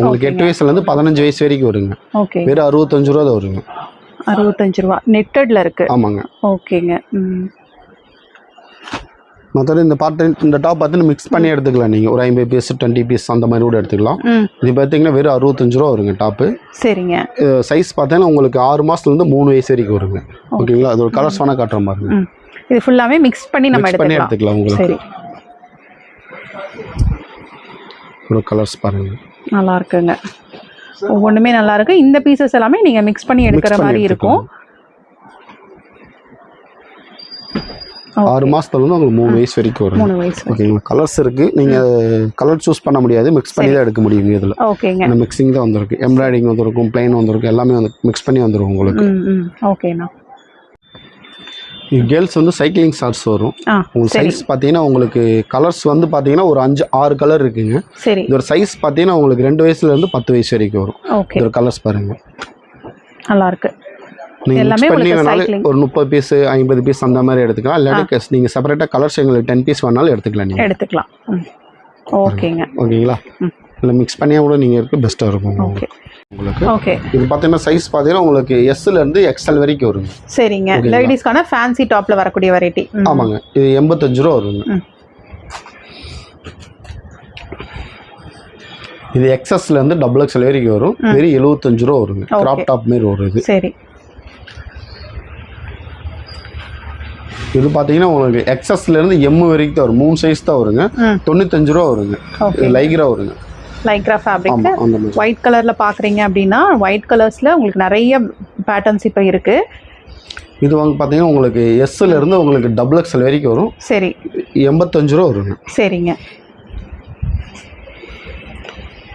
உங்களுக்கு 8 வயசுலேருந்து 15 வயசு வரைக்கும் வருங்க. ஓகே. வெறும் 65 ரூபா தான் வருங்க. 65 ரூபா நெட்டட்ல இருக்கு. ஆமாங்க. ஓகேங்க. மற்றது இந்த டாப் பார்த்து மிக்ஸ் பண்ணி எடுத்துக்கலாம். நீங்கள் ஒரு 50 பீஸ் 20 பீஸ் அந்த மாதிரி கூட எடுத்துக்கலாம். இது பார்த்தீங்கன்னா வெறும் 65 ரூபா வருங்க டாப்பு. சரிங்க. சைஸ் பார்த்தீங்கன்னா உங்களுக்கு 6 மாதத்துலேருந்து 3 வயசு வரைக்கும் வருங்க. ஓகேங்களா? அது ஒரு கலர்ஸ் வேணால் காட்டுற பாருங்க. இது ஃபுல்லாகவே மிக்ஸ் பண்ணி நம்ம எடுத்துக்கலாம் உங்களுக்கு. சரி. ஒரு கலர்ஸ் பாருங்க, நல்லா இருக்குங்க. ஒவ்வொன்றுமே நல்லா இருக்கு. இந்த பீசஸ் எல்லாமே நீங்க மிக்ஸ் பண்ணி எடுக்கிற மாதிரி இருக்கும். 6 மாசத்துலேருந்து உங்களுக்கு 3 வயசு வரைக்கும் வரும். 3 வயசு. ஓகேங்களா? கலர்ஸ் இருக்கு. நீங்க கலர் சூஸ் பண்ண முடியாது, மிக்ஸ் பண்ணி தான் எடுக்க முடியும். இதில் ஓகேங்க. இந்த மிக்சிங் தான் வந்திருக்கு. எம்ப்ராய்டிங் வந்திருக்கும், பிளைன் வந்திருக்கும், எல்லாமே வந்து மிக்ஸ் பண்ணி வந்துடும் உங்களுக்கு. ஓகேண்ணா. கேர்ள்ஸ் வந்து சைக்கிளிங் ஷார்ட்ஸ் வரும். உங்களுக்கு சைஸ் பார்த்தீங்கன்னா உங்களுக்கு கலர்ஸ் வந்து பார்த்தீங்கன்னா ஒரு 5-6 கலர் இருக்குங்க. சரி. இது ஒரு சைஸ் பார்த்தீங்கன்னா உங்களுக்கு 2 வயசுலேருந்து 10 வயசு வரைக்கும் வரும். ஓகே. இது ஒரு கலர்ஸ் பாருங்க, நல்லா இருக்கு. நீங்கள் மிக்ஸ் பண்ணீங்கனாலே ஒரு 30 பீஸ் 50 பீஸ் அந்த மாதிரி எடுத்துக்கலாம். இல்லாட்டி நீங்கள் செப்பரேட்டாக கலர்ஸ் எங்களுக்கு 10 பீஸ் வேணாலும் எடுத்துக்கலாம். நீங்கள் எடுத்துக்கலாம். ஓகேங்க. ஓகேங்களா? இல்லை மிக்ஸ் பண்ணியா கூட நீங்கள் இருக்க பெஸ்ட்டாக இருக்கும் உங்களுக்கு. ஓகே. இது பார்த்தீங்கன்னா சைஸ் பார்த்தீங்கன்னா உங்களுக்கு எஸ்லேருந்து எக்ஸ்எல் வரைக்கும் வருங்க. சரிங்க. லேடிஸ்க்கான ஃபேன்சி டாப்பில் வரக்கூடிய வெரைட்டி. ஆமாங்க. இது 85 ரூபா வருங்க. இது எக்ஸ்எஸ்லேருந்து டபுள் எக்ஸ்எல் வரைக்கும் வரும். வெறும் 75 ரூபா வருங்க. கிராப் டாப் மாரி வரும் இது. சரி. இது பார்த்தீங்கன்னா உங்களுக்கு எக்ஸ்எஸ்லேருந்து எம் வரைக்கும் தான் வரும். 3 சைஸ் தான் வருங்க. 95 ரூபா வருங்க. லைக்ரா வருங்க. லைக்ரா ஃபேப்ரிக் ஒயிட் கலர்ல பாக்குறீங்க அப்படின்னா ஒயிட் கலர்ஸ்ல உங்களுக்கு நிறைய பேட்டர்ன்ஸ் இப்போ இருக்கு. இது வந்து பாத்தீங்கன்னா உங்களுக்கு எஸ்ல இருந்து உங்களுக்கு டபுள் எக்ஸ்எல் வரைக்கும் வரும். சரி. 85 ரூபா வருங்க. சரிங்க.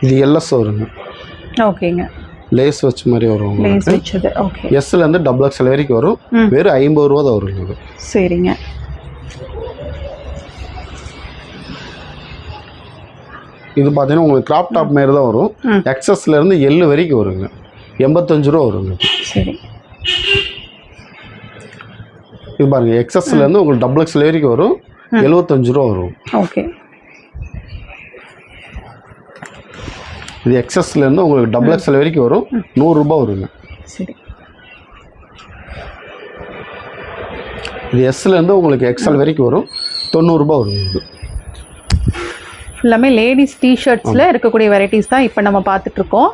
இது எல்எஸ் வருங்க. ஓகேங்க. லேஸ் வச்ச மாதிரி வரும். லேஸ் வச்சது. ஓகே. எஸ்ல இருந்து டபுள் எக்ஸ்எல் வரைக்கும் வரும். வெறும் 50 ரூபா தான் வருங்க. சரிங்க. இது பார்த்தீங்கன்னா உங்களுக்கு கிராப் டாப் மாரி தான் வரும். எக்ஸஸ்ல இருந்து எல் வரைக்கும் வருங்க. 85 ரூபா வருங்க. சரி. இது பாருங்க, எக்ஸஸ்ல இருந்து உங்களுக்கு டபுள் எக்ஸ்எல் வரைக்கும் வரும். 75 ரூபா வரும். ஓகே. இது எக்ஸஸ்ல இருந்து உங்களுக்கு டபுள் எக்ஸ்எல் வரைக்கும் வரும். 100 ரூபாய் வருங்க. சரி. இது எஸ்ல இருந்து உங்களுக்கு எக்ஸ்எல் வரைக்கும் வரும். 90 ரூபாய் வருங்க. எல்லாமே லேடிஸ் டிஷர்ட்ஸ்ல இருக்கக்கூடிய வெரைட்டிஸ் தான் இப்போ நம்ம பார்த்துட்டு இருக்கோம்.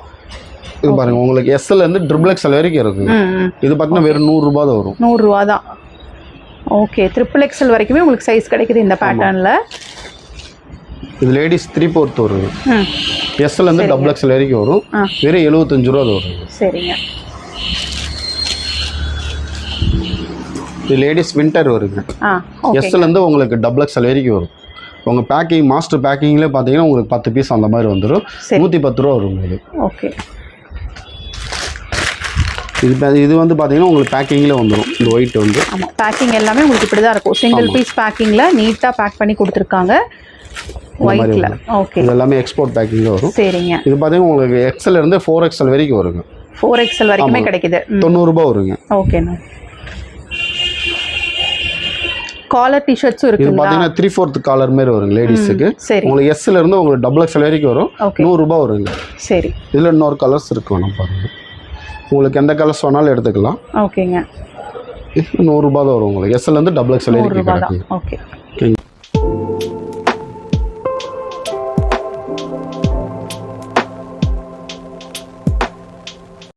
இது பாருங்க, உங்களுக்கு எஸ்ல இருந்து ட்ரிபிள் எக்ஸ்எல் வரைக்கும் இருக்குங்க. இது பார்த்தீங்கன்னா வெறும் 100 ரூபாய் தான் வரும். 100 ரூபா தான். ஓகே. ட்ரிபிள் எக்ஸ்எல் வரைக்குமே உங்களுக்கு சைஸ் கிடைக்குது இந்த பேட்டர்ன்ல. இது லேடிஸ் 3/4 வருங்க. எஸ்ல இருந்து டபுள் எக்ஸ்எல் வரைக்கும் வரும். வெறும் 75 ரூபா தான் வரும். சரிங்க. இது லேடிஸ் வின்டர் வருங்க. எஸ்ல இருந்து உங்களுக்கு டபுள் எக்ஸ்எல் வரைக்கும் வரும். உங்கள் பேக்கிங் மாஸ்டர் பேக்கிங்லேயே பார்த்தீங்கன்னா உங்களுக்கு 10 பீஸ் அந்த மாதிரி வந்துடும். 110 ரூபா வரும் இது. ஓகே. இது வந்து பார்த்தீங்கன்னா உங்களுக்கு பேக்கிங்கில் வந்துடும். இந்த ஒயிட் வந்து ஆமாம், பேக்கிங் எல்லாமே உங்களுக்கு இப்படி தான் இருக்கும். சிங்கிள் பீஸ் பேக்கிங்கில் நீட்டாக பேக் பண்ணி கொடுத்துருக்காங்க ஒயிட்டில். ஓகே. இது எல்லாமே எக்ஸ்போர்ட் பேக்கிங்கில் வரும். சரிங்க. இது பார்த்தீங்கன்னா உங்களுக்கு எக்ஸ்எல் இருந்து 4XL வரைக்கும் வருங்க. 4XL வரைக்குமே கிடைக்குது. 90 ரூபா வருங்க. ஓகேண்ணா. காலர் டிஷர்ட்ஸும் இருக்கு. இது பாத்தீங்கன்னா 3/4 காலர் மாதிரி வருங்க லேடிஸ்க்கு. உங்களுக்கு எஸ்ல இருந்து உங்களுக்கு டபுள் எக்ஸ்எல் வரைக்கும் வரும். 100 ரூபாய் வருங்க. சரி. இதுல இன்னொரு கலர்ஸ் இருக்கு, வேணும் பாருங்க. உங்களுக்கு எந்த கலர்ஸ் வேணாலும் எடுத்துக்கலாம். ஓகேங்க. 100 ரூபாய் தான் வரும் உங்களுக்கு. எஸ்ல இருந்து டபுள் எக்ஸ்எல் வரைக்கும். ஓகே.